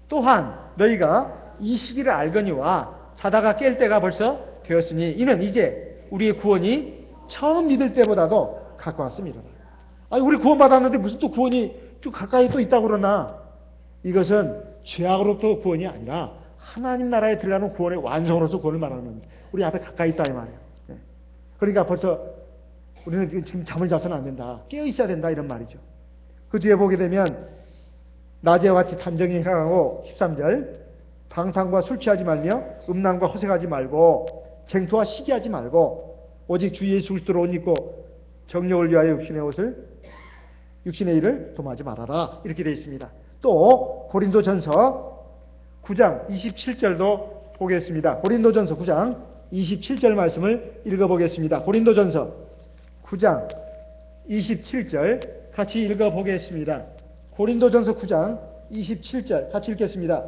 또한 너희가 이 시기를 알거니와 자다가 깰 때가 벌써 되었으니 이는 이제 우리의 구원이 처음 믿을 때보다도 가까웠습니다. 우리 구원받았는데 무슨 또 구원이 좀 가까이 또 있다고 그러나 이것은 죄악으로부터 구원이 아니라 하나님 나라에 들어가는 구원의 완성으로서 구원을 말하는 겁니다. 우리 앞에 가까이 있다 이 말이에요. 그러니까 벌써 우리는 지금 잠을 자서는 안 된다. 깨어 있어야 된다 이런 말이죠. 그 뒤에 보게 되면 낮에와 같이 단정히 행하고 13절 방탕과 술 취하지 말며 음란과 허색하지 말고 쟁토와 시기하지 말고 오직 주 예수 그리스도로 옷 입고 정욕을 위하여 육신의 일을 도모하지 말아라. 이렇게 되어 있습니다. 또 고린도전서 9장 27절도 보겠습니다. 고린도전서 9장 27절 말씀을 읽어보겠습니다. 고린도전서 9장 27절 같이 읽어보겠습니다. 고린도전서 9장 27절 같이 읽겠습니다.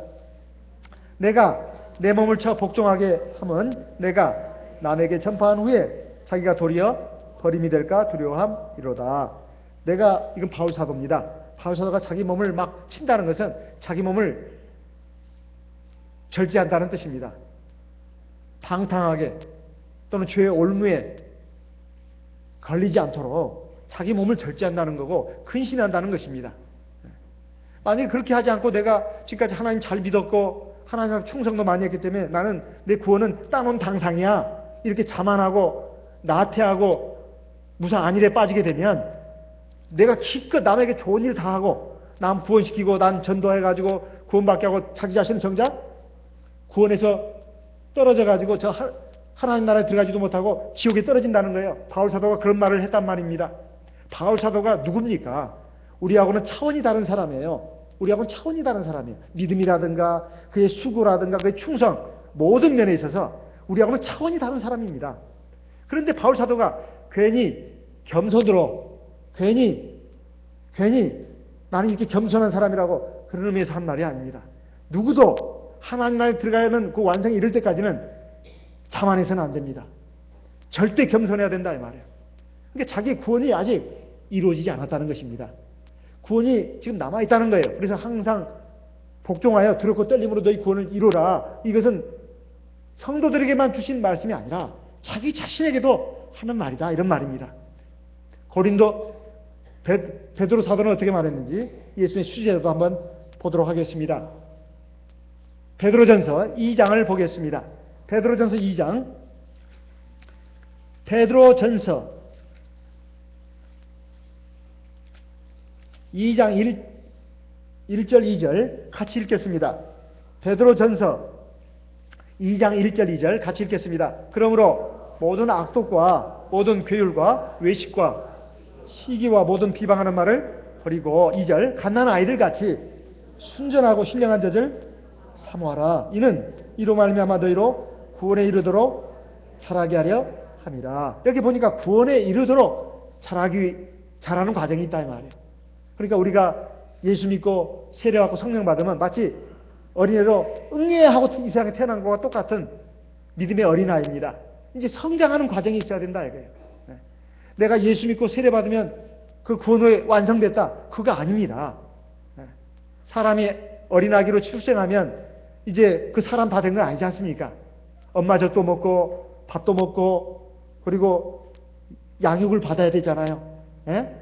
내가 내 몸을 쳐 복종하게 하면 내가 남에게 전파한 후에 자기가 도리어 버림이 될까 두려워함이로다. 이건 바울 사도입니다. 바울 사도가 자기 몸을 막 친다는 것은 자기 몸을 절제한다는 뜻입니다. 방탕하게 또는 죄의 올무에 걸리지 않도록 자기 몸을 절제한다는 거고 근신한다는 것입니다. 만약에 그렇게 하지 않고 내가 지금까지 하나님 잘 믿었고 하나님 앞에 충성도 많이 했기 때문에 나는 내 구원은 따놓은 당상이야, 이렇게 자만하고 나태하고 무상 안일에 빠지게 되면 내가 기껏 남에게 좋은 일 다 하고 남 구원시키고 난 전도해가지고 구원받게 하고 자기 자신은 정작 구원에서 떨어져가지고 저 하나님 나라에 들어가지도 못하고 지옥에 떨어진다는 거예요. 바울 사도가 그런 말을 했단 말입니다. 바울 사도가 누굽니까? 우리하고는 차원이 다른 사람이에요. 우리하고는 차원이 다른 사람이에요. 믿음이라든가 그의 수고라든가 그의 충성 모든 면에 있어서 우리하고는 차원이 다른 사람입니다. 그런데 바울 사도가 괜히 겸손으로 괜히 나는 이렇게 겸손한 사람이라고 그런 의미에서 한 말이 아닙니다. 누구도 하나님 나라에 들어가는 그 완성에 이를 때까지는 자만해서는 안 됩니다. 절대 겸손해야 된다 이 말이에요. 그러니까 자기 구원이 아직 이루어지지 않았다는 것입니다. 구원이 지금 남아있다는 거예요. 그래서 항상 복종하여 두렵고 떨림으로 너희 구원을 이루라. 이것은 성도들에게만 주신 말씀이 아니라 자기 자신에게도 하는 말이다, 이런 말입니다. 고린도 베드로 사도는 어떻게 말했는지 예수의 수제도 한번 보도록 하겠습니다. 베드로전서 2장을 보겠습니다. 베드로전서 2장. 베드로전서 2장 1절 2절 같이 읽겠습니다. 베드로전서 2장 1절 2절 같이 읽겠습니다. 그러므로 모든 악독과 모든 괴율과 외식과 시기와 모든 비방하는 말을 버리고 2절 갓난 아이들 같이 순전하고 신령한 젖을 사모하라. 이는 이로 말미암아 너희로 구원에 이르도록 자라게 하려 함이라. 여기 보니까 구원에 이르도록 자라는 과정이 있다 이 말이에요. 그러니까 우리가 예수 믿고 세례받고 성령 받으면 마치 어린애로 응애하고 이 세상에 태어난 것과 똑같은 믿음의 어린아이입니다. 이제 성장하는 과정이 있어야 된다 이거예요. 내가 예수 믿고 세례받으면 그 구원이 완성됐다, 그거 아닙니다. 사람이 어린아기로 출생하면 이제 그 사람 다 된 건 아니지 않습니까? 엄마 젖도 먹고 밥도 먹고 그리고 양육을 받아야 되잖아요.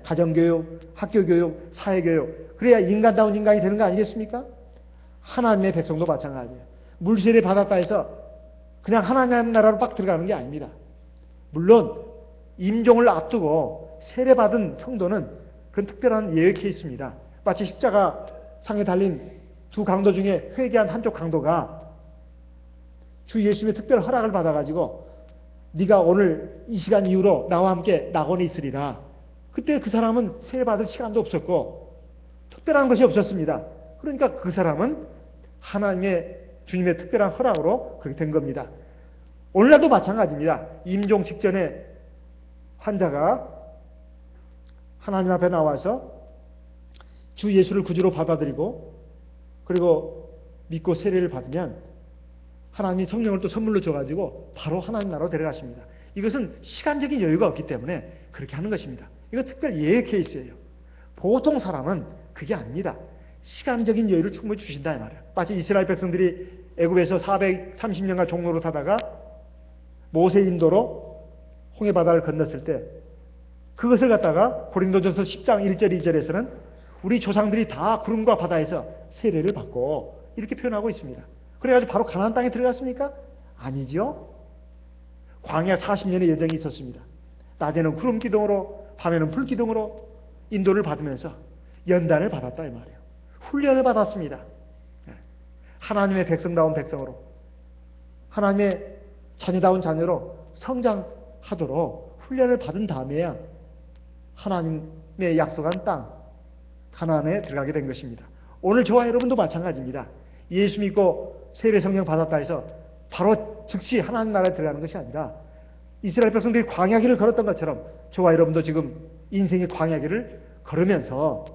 가정교육, 학교교육, 사회교육, 그래야 인간다운 인간이 되는 거 아니겠습니까? 하나님의 백성도 마찬가지예요. 물세례 받았다 해서 그냥 하나님 나라로 빡 들어가는 게 아닙니다. 물론 임종을 앞두고 세례받은 성도는 그런 특별한 예외 케이스입니다. 마치 십자가 상에 달린 두 강도 중에 회개한 한쪽 강도가 주 예수님의 특별 허락을 받아가지고 네가 오늘 이 시간 이후로 나와 함께 낙원에 있으리라. 그때 그 사람은 세례받을 시간도 없었고 특별한 것이 없었습니다. 그러니까 그 사람은 하나님의 주님의 특별한 허락으로 그렇게 된 겁니다. 오늘날도 마찬가지입니다. 임종 직전에 환자가 하나님 앞에 나와서 주 예수를 구주로 받아들이고 그리고 믿고 세례를 받으면 하나님이 성령을 또 선물로 줘가지고 바로 하나님 나라로 데려가십니다. 이것은 시간적인 여유가 없기 때문에 그렇게 하는 것입니다. 이건 특별 예외 케이스예요. 보통 사람은 그게 아닙니다. 시간적인 여유를 충분히 주신다 이 말이에요. 마치 이스라엘 백성들이 애굽에서 430년간 종로로 타다가 모세 인도로 홍해 바다를 건넜을 때 그것을 갖다가 고린도전서 10장 1절 2절에서는 우리 조상들이 다 구름과 바다에서 세례를 받고 이렇게 표현하고 있습니다. 그래가지고 바로 가나안 땅에 들어갔습니까? 아니죠. 광야 40년의 여정이 있었습니다. 낮에는 구름 기둥으로 밤에는 불 기둥으로 인도를 받으면서 연단을 받았다 이 말이에요. 훈련을 받았습니다. 하나님의 백성다운 백성으로 하나님의 자녀다운 자녀로 성장하도록 훈련을 받은 다음에야 하나님의 약속한 땅 가나안에 들어가게 된 것입니다. 오늘 저와 여러분도 마찬가지입니다. 예수 믿고 세례 성령 받았다 해서 바로 즉시 하나님 나라에 들어가는 것이 아니라 이스라엘 백성들이 광야길을 걸었던 것처럼 저와 여러분도 지금 인생의 광야길을 걸으면서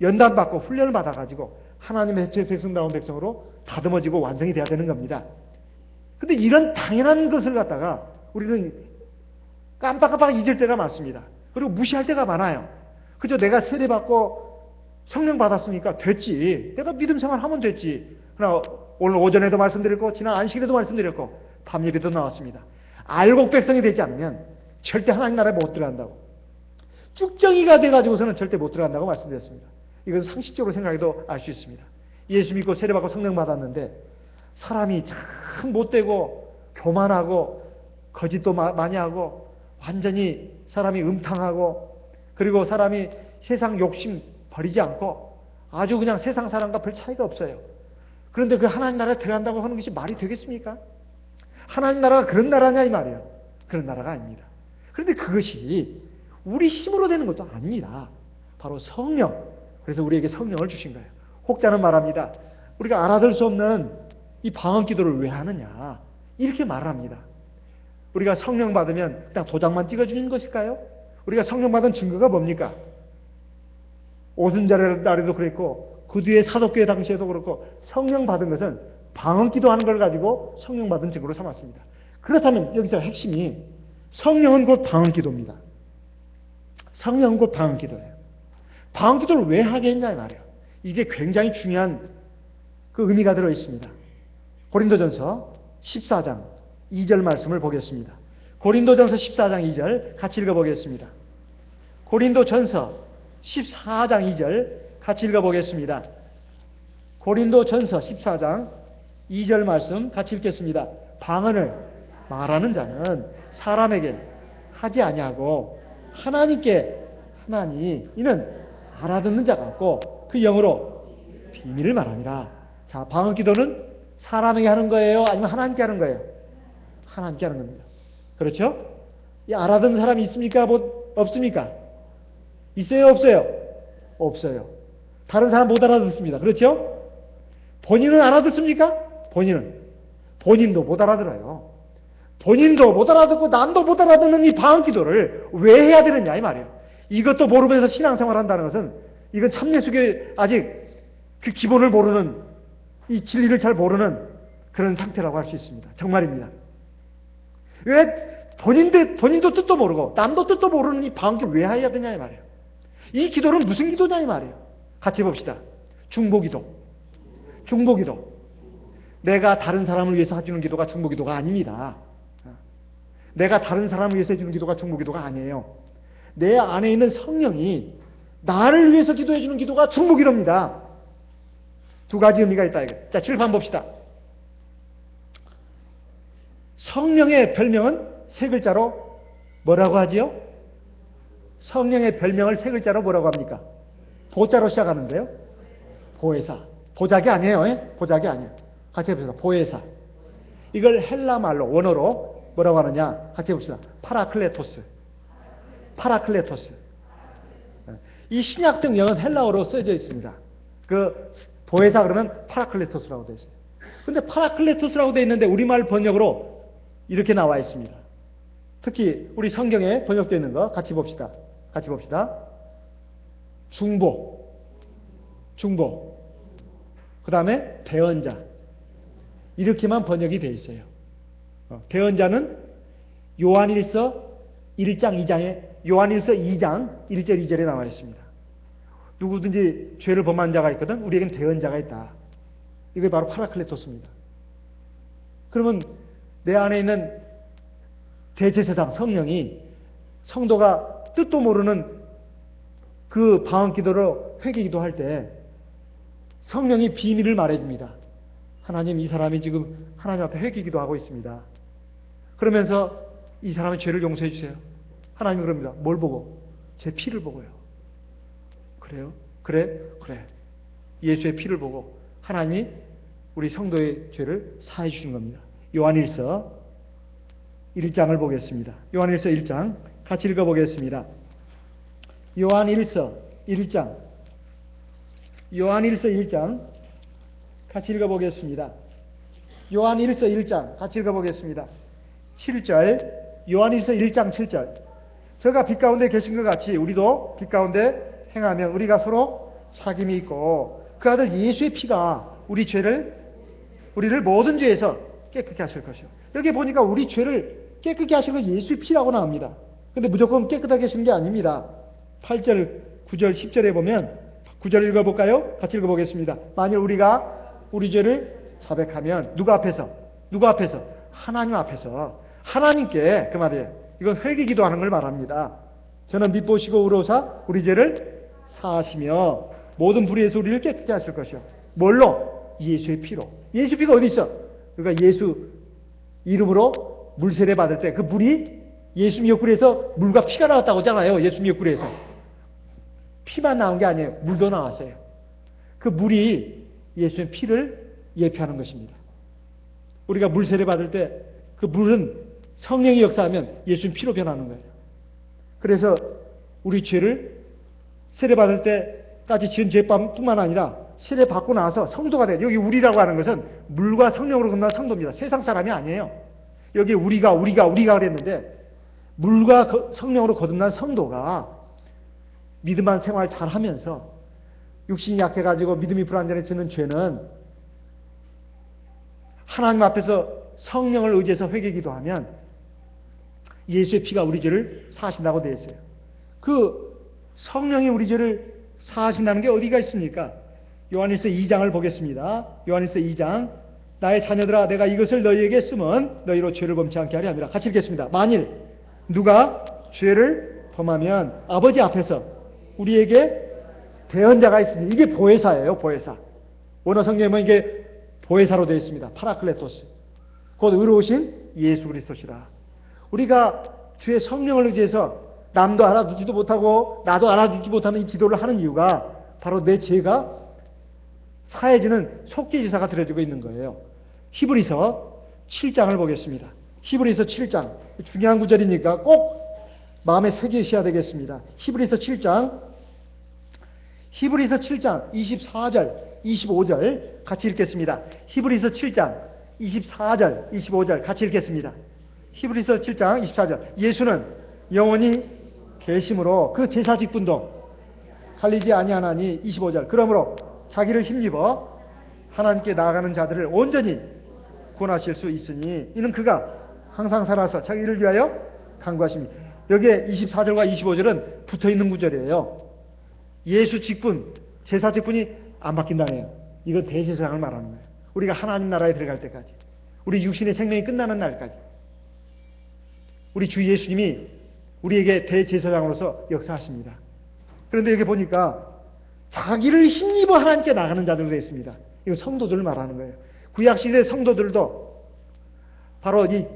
연단받고 훈련을 받아가지고 하나님의 백성다운 백성으로 다듬어지고 완성이 돼야 되는 겁니다. 근데 이런 당연한 것을 갖다가 우리는 깜빡깜빡 잊을 때가 많습니다. 그리고 무시할 때가 많아요. 그저 내가 세례받고 성령 받았으니까 됐지. 내가 믿음 생활하면 됐지. 그러나 오늘 오전에도 말씀드렸고 지난 안식일에도 말씀드렸고 밤 예배도 나왔습니다. 알곡 백성이 되지 않으면 절대 하나님 나라에 못 들어간다고. 쭉정이가 돼가지고서는 절대 못 들어간다고 말씀드렸습니다. 이건 상식적으로 생각해도 알 수 있습니다. 예수 믿고 세례받고 성령 받았는데 사람이 참 못되고 교만하고 거짓도 많이 하고 완전히 사람이 음탕하고 그리고 사람이 세상 욕심 버리지 않고 아주 그냥 세상 사람과 별 차이가 없어요. 그런데 그 하나님 나라에 들어간다고 하는 것이 말이 되겠습니까? 하나님 나라가 그런 나라냐 이 말이에요. 그런 나라가 아닙니다. 그런데 그것이 우리 힘으로 되는 것도 아닙니다. 바로 성령. 그래서 우리에게 성령을 주신 거예요. 혹자는 말합니다. 우리가 알아들 수 없는 이 방언 기도를 왜 하느냐 이렇게 말합니다. 우리가 성령 받으면 그냥 도장만 찍어주는 것일까요? 우리가 성령 받은 증거가 뭡니까? 오순절의 날에도 그랬고 그 뒤에 사도교회 당시에도 그렇고 성령 받은 것은 방언 기도하는 걸 가지고 성령 받은 증거로 삼았습니다. 그렇다면 여기서 핵심이 성령은 곧 방언 기도입니다. 성령은 곧 방언 기도예요. 방언 기도를 왜 하게 했냐 말이에요. 이게 굉장히 중요한 그 의미가 들어 있습니다. 고린도전서 14장 2절 말씀을 보겠습니다. 고린도전서 14장 2절 같이 읽어보겠습니다. 고린도전서 14장 2절 같이 읽어보겠습니다. 고린도전서 14장 2절 말씀 같이 읽겠습니다. 방언을 말하는 자는 사람에게 하지 아니하고 하나님께 하나니 이는 알아듣는 자 같고 그 영으로 비밀을 말합니다. 자, 방언 기도는 사람에게 하는 거예요? 아니면 하나님께 하는 거예요? 하나님께 하는 겁니다. 그렇죠? 이 알아듣는 사람이 있습니까? 없습니까? 있어요? 없어요? 없어요. 다른 사람 못 알아듣습니다. 그렇죠? 본인은 알아듣습니까? 본인도 못 알아들어요. 본인도 못 알아듣고 남도 못 알아듣는 이 방언 기도를 왜 해야 되느냐 이 말이에요. 이것도 모르면서 신앙생활 한다는 것은 이건 참내수교의 아직 그 기본을 모르는 이 진리를 잘 모르는 그런 상태라고 할 수 있습니다. 정말입니다. 왜 본인도 뜻도 모르고 남도 뜻도 모르는 이 방언 기도를 왜 해야 되냐 이 말이에요. 이 기도는 무슨 기도냐 이 말이에요. 같이 봅시다. 중보기도. 내가 다른 사람을 위해서 해주는 기도가 중보기도가 아닙니다. 내가 다른 사람을 위해서 해주는 기도가 중보기도가 아니에요. 내 안에 있는 성령이 나를 위해서 기도해주는 기도가 중보기도입니다. 두 가지 의미가 있다. 자, 칠판 봅시다. 성령의 별명은 세 글자로 뭐라고 하지요? 성령의 별명을 세 글자로 뭐라고 합니까? 보자로 시작하는데요. 보혜사. 보자기 아니에요. 보자기 아니에요. 같이 해봅시다. 보혜사. 이걸 헬라 말로 원어로 뭐라고 하느냐? 같이 해봅시다. 파라클레토스. 이 신약 성경은 헬라어로 써져 있습니다. 그 보혜사 그러면 파라클레토스라고 되어 있어요. 근데 파라클레토스라고 되어 있는데 우리말 번역으로 이렇게 나와 있습니다. 특히 우리 성경에 번역되어 있는 거 같이 봅시다. 중보. 그 다음에 대언자. 이렇게만 번역이 되어 있어요. 대언자는 요한일서 1장 2장에 요한일서 2장 1절 2절에 나와 있습니다. 누구든지 죄를 범한 자가 있거든 우리에겐 대언자가 있다. 이게 바로 파라클레토스입니다. 그러면 내 안에 있는 대제사장 성령이 성도가 뜻도 모르는 그 방언 기도로 회개 기도할 때 성령이 비밀을 말해줍니다. 하나님, 이 사람이 지금 하나님 앞에 회개 기도하고 있습니다. 그러면서 이 사람의 죄를 용서해 주세요. 하나님이 그럽니다. 뭘 보고? 제 피를 보고요. 그래요? 그래. 예수의 피를 보고 하나님이 우리 성도의 죄를 사해 주신 겁니다. 요한일서 1장을 보겠습니다. 요한일서 1장 같이 읽어보겠습니다. 요한일서 1장 같이 읽어보겠습니다. 요한일서 1장 같이 읽어보겠습니다. 7절 요한일서 1장 7절 저가 빛 가운데 계신 것 같이 우리도 빛 가운데 행하면 우리가 서로 사귐이 있고 그 아들 예수의 피가 우리를 모든 죄에서 깨끗게 하실 것이요. 여기 보니까 우리 죄를 깨끗게 하신 건 예수의 피라고 나옵니다. 근데 무조건 깨끗하게 하시는 게 아닙니다. 8절, 9절, 10절에 보면 9절 읽어볼까요? 같이 읽어보겠습니다. 만일 우리가 우리 죄를 자백하면 누구 앞에서? 하나님 앞에서 하나님께 그 말이에요. 이건 회개 기도하는 걸 말합니다. 저는 빛보시고 의로사 우리 죄를 사하시며 모든 불의에서 우리를 깨끗게 하실 것이요. 뭘로? 예수의 피로. 예수 피가 어디 있어? 그러니까 예수 이름으로 물세례 받을 때 그 물이 예수 미역줄에서 물과 피가 나왔다고 하잖아요. 예수 미역줄에서 피만 나온 게 아니에요. 물도 나왔어요. 그 물이 예수의 피를 예표하는 것입니다. 우리가 물세례 받을 때 그 물은 성령이 역사하면 예수의 피로 변하는 거예요. 그래서 우리 죄를 세례 받을 때까지 지은 죄뿐만 아니라 세례 받고 나서 성도가 돼요. 여기 우리라고 하는 것은 물과 성령으로 거듭난 성도입니다. 세상 사람이 아니에요. 여기 우리가 그랬는데 물과 성령으로 거듭난 성도가 믿음만 생활 잘 하면서 육신이 약해가지고 믿음이 불완전해지는 죄는 하나님 앞에서 성령을 의지해서 회개기도 하면 예수의 피가 우리 죄를 사하신다고 되어 있어요. 그 성령이 우리 죄를 사하신다는 게 어디가 있습니까? 요한일서 2장을 보겠습니다. 요한일서 2장. 나의 자녀들아 내가 이것을 너희에게 쓰면 너희로 죄를 범치 않게 하려 함이라. 같이 읽겠습니다. 만일 누가 죄를 범하면 아버지 앞에서 우리에게 대언자가 있으니, 이게 보혜사예요. 보혜사. 원어 성경에는 이게 보혜사로 되어 있습니다. 파라클레토스. 곧 의로우신 예수 그리스도시라. 우리가 주의 성령을 의지해서 남도 알아주지도 못하고 나도 알아주지 못하는 이 기도를 하는 이유가 바로 내 죄가 사해지는 속죄제사가 드려지고 있는 거예요. 히브리서 7장을 보겠습니다. 히브리서 7장. 중요한 구절이니까 꼭 마음에 새기셔야 되겠습니다. 히브리서 7장 24절, 25절 같이 읽겠습니다. 히브리서 7장 24절, 25절 같이 읽겠습니다. 히브리서 7장 24절. 예수는 영원히 계심으로 그 제사 직분도 갈리지 아니하나니. 25절. 그러므로 자기를 힘입어 하나님께 나아가는 자들을 온전히 구원하실 수 있으니 이는 그가 항상 살아서 자기를 위하여 간구하십니다. 여기에 24절과 25절은 붙어있는 구절이에요. 예수 직분, 제사 직분이 안 바뀐다네요. 이건 대제사장을 말하는 거예요. 우리가 하나님 나라에 들어갈 때까지, 우리 육신의 생명이 끝나는 날까지 우리 주 예수님이 우리에게 대제사장으로서 역사하십니다. 그런데 여기 보니까 자기를 힘입어 하나님께 나가는 자들로 되어 있습니다. 이거 성도들을 말하는 거예요. 구약시대 성도들도 바로 이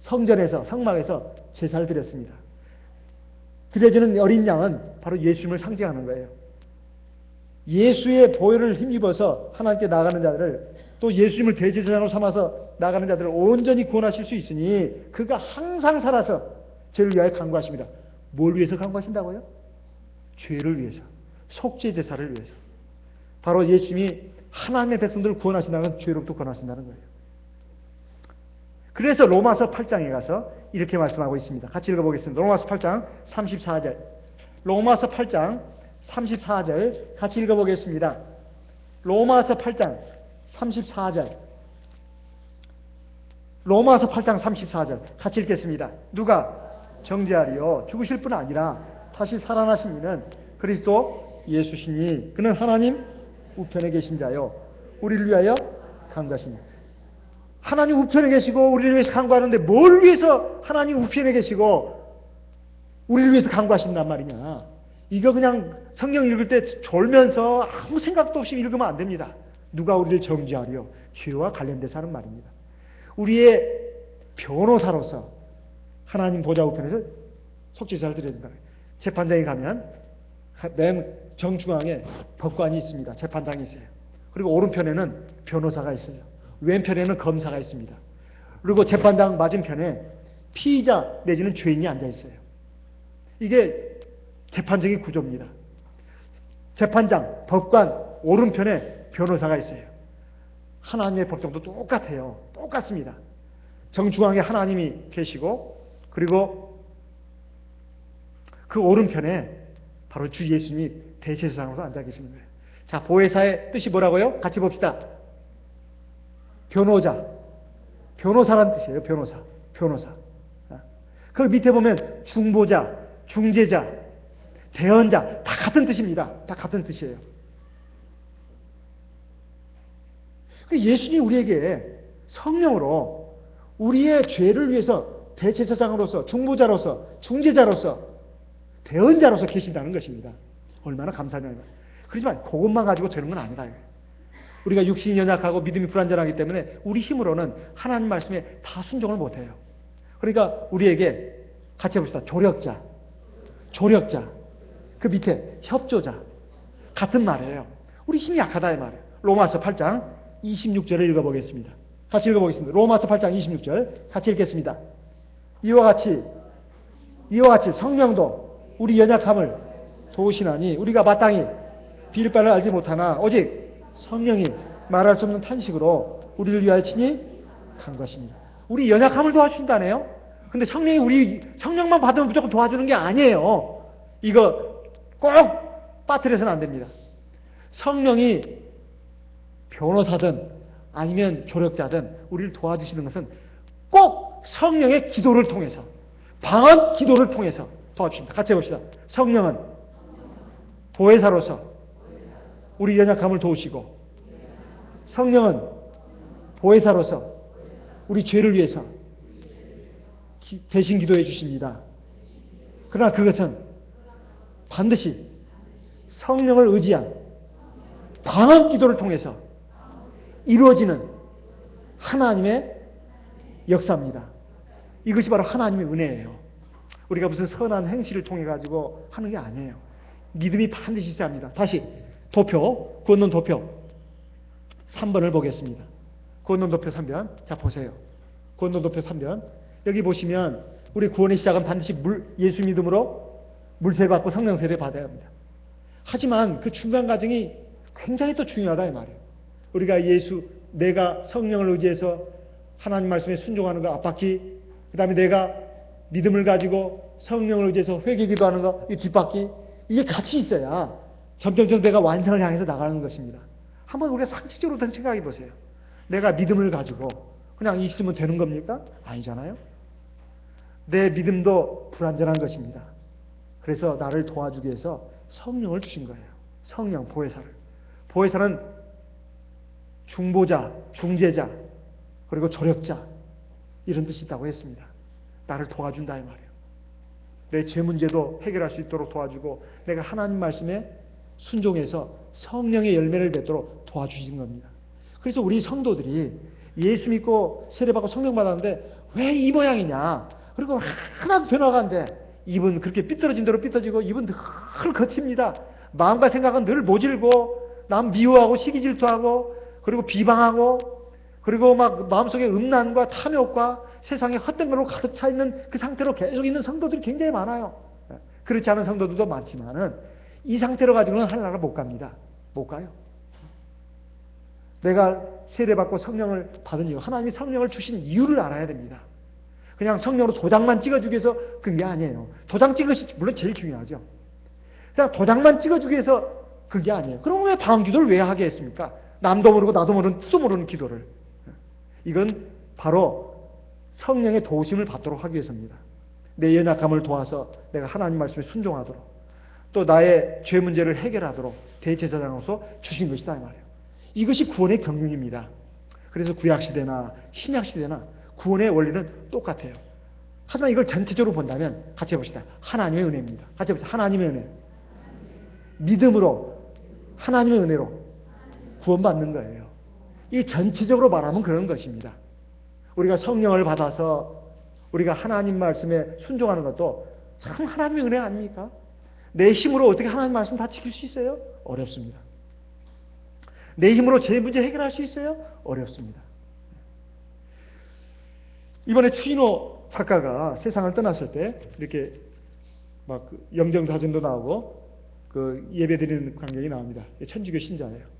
성전에서, 성막에서 제사를 드렸습니다. 드려지는 어린 양은 바로 예수님을 상징하는 거예요. 예수의 보혈을 힘입어서 하나님께 나가는 자들을, 또 예수님을 대제사장으로 삼아서 나가는 자들을 온전히 구원하실 수 있으니 그가 항상 살아서 죄를 위하여 간구하십니다. 뭘 위해서 간구하신다고요? 죄를 위해서, 속죄제사를 위해서. 바로 예수님이 하나님의 백성들을 구원하신다는 건 죄로부터 구원하신다는 거예요. 그래서 로마서 8장에 가서 이렇게 말씀하고 있습니다. 같이 읽어보겠습니다. 로마서 8장 34절. 로마서 8장 34절 같이 읽어보겠습니다. 로마서 8장 34절. 로마서 8장 34절 같이 읽겠습니다. 누가 정죄하리요? 죽으실 뿐 아니라 다시 살아나신 이는 그리스도 예수시니 그는 하나님 우편에 계신 자요 우리를 위하여 간구하시니. 하나님 우편에 계시고 우리를 위해서 간구하는데 뭘 위해서 하나님 우편에 계시고 우리를 위해서 간구하신단 말이냐. 이거 그냥 성경 읽을 때 졸면서 아무 생각도 없이 읽으면 안 됩니다. 누가 우리를 정죄하리요? 죄와 관련돼서 하는 말입니다. 우리의 변호사로서 하나님 보좌 우편에서 속죄제사를 드려야 된다. 재판장에 가면 맨 정중앙에 법관이 있습니다. 재판장이 있어요. 그리고 오른편에는 변호사가 있어요. 왼편에는 검사가 있습니다. 그리고 재판장 맞은편에 피의자 내지는 죄인이 앉아 있어요. 이게 재판적인 구조입니다. 재판장, 법관, 오른편에 변호사가 있어요. 하나님의 법정도 똑같아요. 똑같습니다. 정중앙에 하나님이 계시고 그리고 그 오른편에 바로 주 예수님이 대제사장으로서 앉아 계시는 거예요. 자, 보혜사의 뜻이 뭐라고요? 같이 봅시다. 변호자, 변호사란 뜻이에요. 변호사. 그 밑에 보면 중보자, 중재자, 대언자 다 같은 뜻입니다. 다 같은 뜻이에요. 예수님이 우리에게 성령으로 우리의 죄를 위해서 대제사장으로서, 중보자로서, 중재자로서 대언자로서 계신다는 것입니다. 얼마나 감사하냐. 그렇지만 그것만 가지고 되는 건 아니다. 우리가 육신이 연약하고 믿음이 불완전하기 때문에 우리 힘으로는 하나님 말씀에 다 순종을 못해요. 그러니까 우리에게 같이 해봅시다. 조력자, 그 밑에 협조자 같은 말이에요. 우리 힘이 약하다 이 말이에요. 로마서 8장 26절을 읽어보겠습니다. 같이 읽어보겠습니다. 로마서 8장 26절 같이 읽겠습니다. 이와 같이 성령도 우리 연약함을 도우시나니 우리가 마땅히 빌 바를 알지 못하나 오직 성령이 말할 수 없는 탄식으로 우리를 위하여 친히 간 것입니다. 우리 연약함을 도와주신다네요. 근데 성령만 받으면 무조건 도와주는 게 아니에요. 이거 꼭 빠뜨려서는 안 됩니다. 성령이 변호사든 아니면 조력자든 우리를 도와주시는 것은 꼭 성령의 기도를 통해서, 방언 기도를 통해서 도와주십니다. 같이 해봅시다. 성령은 보혜사로서 우리 연약함을 도우시고, 성령은 보혜사로서 우리 죄를 위해서 대신 기도해 주십니다. 그러나 그것은 반드시 성령을 의지한 방언 기도를 통해서 이루어지는 하나님의 역사입니다. 이것이 바로 하나님의 은혜예요. 우리가 무슨 선한 행실을 통해 가지고 하는 게 아니에요. 믿음이 반드시 있어야 합니다. 다시 구원론 도표 3번을 보겠습니다. 구원론 도표 3번. 자, 보세요. 구원론 도표 3번. 여기 보시면 우리 구원의 시작은 반드시 예수 믿음으로 물세를 받고 성령 세례를 받아야 합니다. 하지만 그 중간 과정이 굉장히 또 중요하다 이 말이에요. 우리가 내가 성령을 의지해서 하나님 말씀에 순종하는 거 앞바퀴, 그 다음에 내가 믿음을 가지고 성령을 의지해서 회개 기도하는 거 이 뒷바퀴, 이게 같이 있어야 점점점 내가 완성을 향해서 나가는 것입니다. 한번 우리가 상식적으로 생각해 보세요. 내가 믿음을 가지고 그냥 있으면 되는 겁니까? 아니잖아요. 내 믿음도 불완전한 것입니다. 그래서 나를 도와주기 위해서 성령을 주신 거예요. 성령, 보혜사를. 보혜사는 중보자, 중재자, 그리고 조력자, 이런 뜻이 있다고 했습니다. 나를 도와준다 이 말이에요. 내 죄 문제도 해결할 수 있도록 도와주고, 내가 하나님 말씀에 순종해서 성령의 열매를 맺도록 도와주신 겁니다. 그래서 우리 성도들이 예수 믿고 세례받고 성령 받았는데 왜 이 모양이냐, 그리고 하나도 변화가 안 돼. 입은 그렇게 삐뚤어진 대로 삐뚤어지고, 입은 늘 거칩니다. 마음과 생각은 늘 모질고, 남 미워하고 시기 질투하고, 그리고 비방하고, 그리고 막 마음속에 음란과 탐욕과 세상에 헛된 걸로 가득 차 있는 그 상태로 계속 있는 성도들이 굉장히 많아요. 그렇지 않은 성도들도 많지만은 이 상태로 가지고는 하나님을 못 갑니다. 못 가요. 내가 세례받고 성령을 받은 이유, 하나님이 성령을 주신 이유를 알아야 됩니다. 그냥 성령으로 도장만 찍어주기 위해서 그런 게 아니에요. 도장 찍은 것이 물론 제일 중요하죠. 그냥 도장만 찍어주기 위해서 그게 아니에요. 그럼 왜 방언기도를 왜 하게 했습니까? 남도 모르고 나도 모르는 뜻도 모르는 기도를. 이건 바로 성령의 도우심을 받도록 하기 위해서입니다. 내 연약함을 도와서 내가 하나님 말씀에 순종하도록, 또 나의 죄 문제를 해결하도록 대제사장으로서 주신 것이다 이 말이에요. 이것이 구원의 경륜입니다. 그래서 구약시대나 신약시대나 구원의 원리는 똑같아요. 하지만 이걸 전체적으로 본다면 같이 해봅시다. 하나님의 은혜입니다. 같이 해봅시다. 하나님의 은혜. 믿음으로 하나님의 은혜로 구원받는 거예요. 이 전체적으로 말하면 그런 것입니다. 우리가 성령을 받아서 우리가 하나님 말씀에 순종하는 것도 참 하나님의 은혜 아닙니까? 내 힘으로 어떻게 하나님 말씀 다 지킬 수 있어요? 어렵습니다. 내 힘으로 제 문제 해결할 수 있어요? 어렵습니다. 이번에 추인호 작가가 세상을 떠났을 때 이렇게 막 영정사진도 나오고 그 예배드리는 광경이 나옵니다. 천주교 신자예요.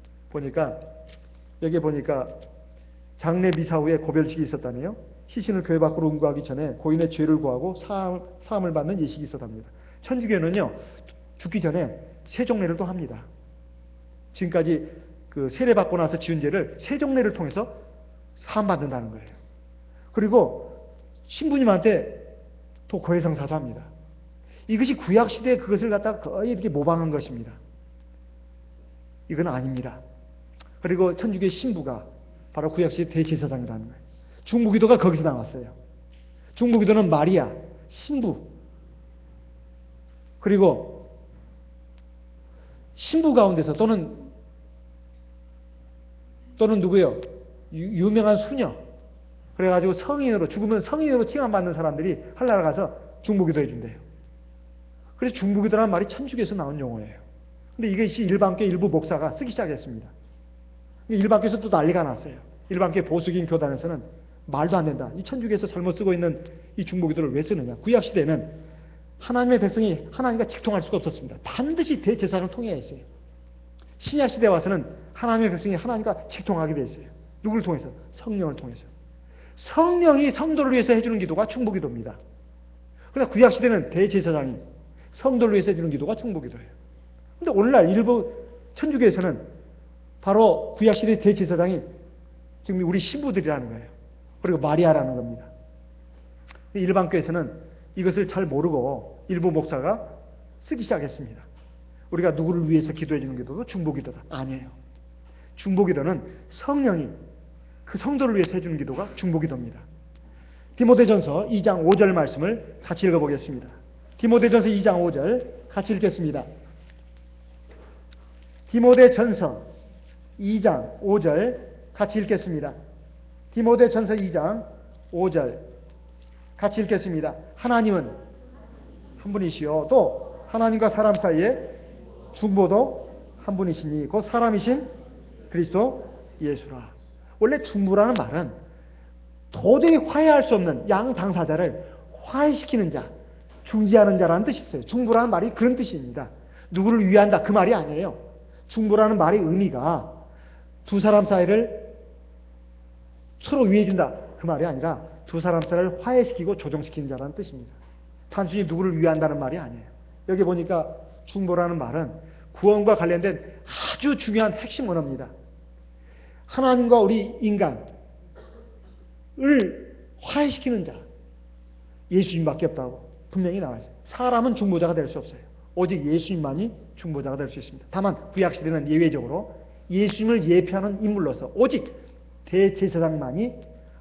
여기 보니까 장례 미사 후에 고별식이 있었다네요. 시신을 교회 밖으로 운구하기 전에 고인의 죄를 구하고 사함을 받는 예식이 있었답니다. 천주교는요, 죽기 전에 세종례를 또 합니다. 지금까지 그 세례받고 나서 지은 죄를 세종례를 통해서 사함받는다는 거예요. 그리고 신부님한테 또 고해성사도 합니다. 이것이 구약시대에 그것을 갖다가 거의 이렇게 모방한 것입니다. 이건 아닙니다. 그리고 천주교의 신부가 바로 구약시대 대제사장이라는 거예요. 중보기도가 거기서 나왔어요. 중보기도는 마리아, 신부, 그리고 신부 가운데서 또는 누구요? 유명한 수녀. 그래가지고 성인으로, 죽으면 성인으로 칭함받는 사람들이 하늘나라 가서 중보기도 해준대요. 그래서 중보기도라는 말이 천주교에서 나온 용어예요. 근데 이것이 일반교회 일부 목사가 쓰기 시작했습니다. 일반교회에서 또 난리가 났어요. 일반교회 보수적인 교단에서는 말도 안 된다. 이 천주교에서 잘못 쓰고 있는 이 중보기도를 왜 쓰느냐. 구약시대에는 하나님의 백성이 하나님과 직통할 수가 없었습니다. 반드시 대제사장을 통해야 했어요. 신약시대에 와서는 하나님의 백성이 하나님과 직통하게 되어 있어요. 누구를 통해서? 성령을 통해서. 성령이 성도를 위해서 해주는 기도가 중보기도입니다. 그러나 구약시대는 대제사장이 성도를 위해서 해주는 기도가 중보기도예요. 그런데 오늘날 일부 천주교에서는 바로 구약시대 대제사장이 지금 우리 신부들이라는 거예요. 그리고 마리아라는 겁니다. 일반교에서는 이것을 잘 모르고 일부 목사가 쓰기 시작했습니다. 우리가 누구를 위해서 기도해 주는 기도도 중보기도다. 아니에요. 중보기도는 성령이 그 성도를 위해서 해주는 기도가 중보기도입니다. 디모데전서 2장 5절 말씀을 같이 읽어보겠습니다. 디모데전서 2장 5절 같이 읽겠습니다. 디모데전서 2장 5절 같이 읽겠습니다. 디모데전서 2장 5절 같이 읽겠습니다. 하나님은 한 분이시요 또 하나님과 사람 사이에 중보도 한 분이시니 곧 사람이신 그리스도 예수라. 원래 중보라는 말은 도저히 화해할 수 없는 양 당사자를 화해시키는 자, 중재하는 자라는 뜻이 있어요. 중보라는 말이 그런 뜻입니다. 누구를 위한다 그 말이 아니에요. 중보라는 말의 의미가 두 사람 사이를 서로 위해준다 그 말이 아니라 두 사람 사이를 화해시키고 조정시키는 자라는 뜻입니다. 단순히 누구를 위한다는 말이 아니에요. 여기 보니까 중보라는 말은 구원과 관련된 아주 중요한 핵심 언어입니다. 하나님과 우리 인간을 화해시키는 자 예수님밖에 없다고 분명히 나와 있어요. 사람은 중보자가 될 수 없어요. 오직 예수님만이 중보자가 될 수 있습니다. 다만 구약시대는 예외적으로 예수님을 예표하는 인물로서 오직 대제사장만이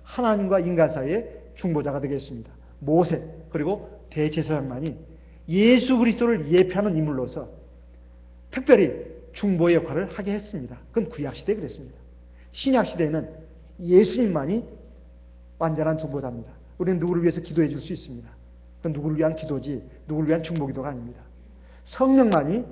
하나님과 인간 사이의 중보자가 되겠습니다. 모세 그리고 대제사장만이 예수 그리스도를 예표하는 인물로서 특별히 중보의 역할을 하게 했습니다. 그건 구약시대에 그랬습니다. 신약시대에는 예수님만이 완전한 중보자입니다. 우리는 누구를 위해서 기도해 줄 수 있습니다. 그건 누구를 위한 기도지 누구를 위한 중보기도가 아닙니다. 성령만이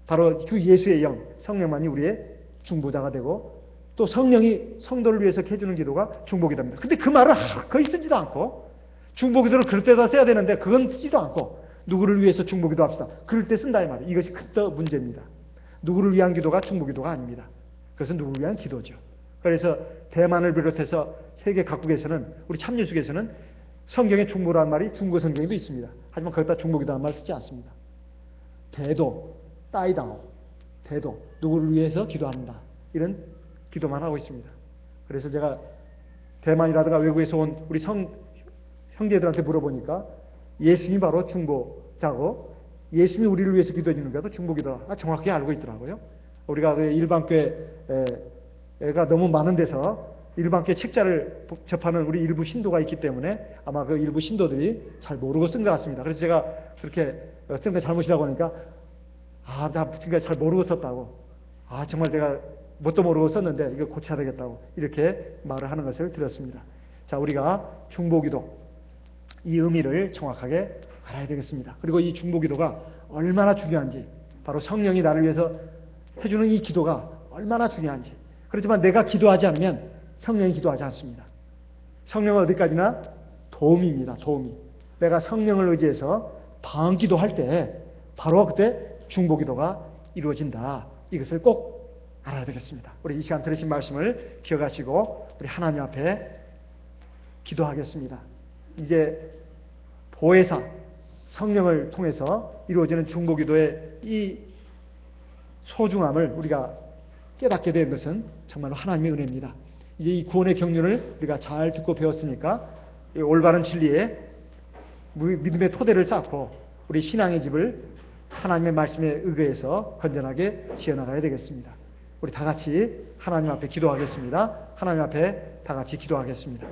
바로 주 예수의 영 성령만이 우리의 중보자가 되고 또 성령이 성도를 위해서 해주는 기도가 중보기도입니다. 근데 그 말을 거의 쓰지도 않고 중보기도를 그럴 때다 써야 되는데 그건 쓰지도 않고 누구를 위해서 중보기도 합시다. 그럴 때 쓴다 이 말이에요. 이것이 큰 문제입니다. 누구를 위한 기도가 중보기도가 아닙니다. 그것은 누구를 위한 기도죠. 그래서 대만을 비롯해서 세계 각국에서는 우리 참예수에서는 성경에 중보라는 말이 중고 성경에도 있습니다. 하지만 거기다 중보기도라는 말 쓰지 않습니다. 대도, 따이다오, 대도, 누구를 위해서 기도한다. 이런 기도만 하고 있습니다. 그래서 제가 대만이라든가 외국에서 온 우리 형제들한테 물어보니까 예수님이 바로 중보자고 예수님이 우리를 위해서 기도해 주는 것도 중보기도다. 정확히 알고 있더라고요. 우리가 일반교회가 너무 많은 데서 일반교회 책자를 접하는 우리 일부 신도가 있기 때문에 아마 그 일부 신도들이 잘 모르고 쓴 것 같습니다. 그래서 제가 그렇게 쓴 게 잘못이라고 하니까 나 그러니까 잘 모르고 썼다고 정말 내가 뭣도 모르고 썼는데 이거 고쳐야 되겠다고 이렇게 말을 하는 것을 들었습니다. 자, 우리가 중보기도 이 의미를 정확하게 알아야 되겠습니다. 그리고 이 중보기도가 얼마나 중요한지 바로 성령이 나를 위해서 해주는 이 기도가 얼마나 중요한지 그렇지만 내가 기도하지 않으면 성령이 기도하지 않습니다. 성령은 어디까지나 도움입니다. 도움이. 내가 성령을 의지해서 방언기도할 때 바로 그때 중보기도가 이루어진다. 이것을 꼭 알아야 되겠습니다. 우리 이 시간 들으신 말씀을 기억하시고 우리 하나님 앞에 기도하겠습니다. 이제 보혜사 성령을 통해서 이루어지는 중보기도의 이 소중함을 우리가 깨닫게 된 것은 정말로 하나님의 은혜입니다. 이제 이 구원의 경륜을 우리가 잘 듣고 배웠으니까 올바른 진리에 믿음의 토대를 쌓고 우리 신앙의 집을 하나님의 말씀에 의거해서 건전하게 지어나가야 되겠습니다. 우리 다 같이 하나님 앞에 기도하겠습니다. 하나님 앞에 다 같이 기도하겠습니다.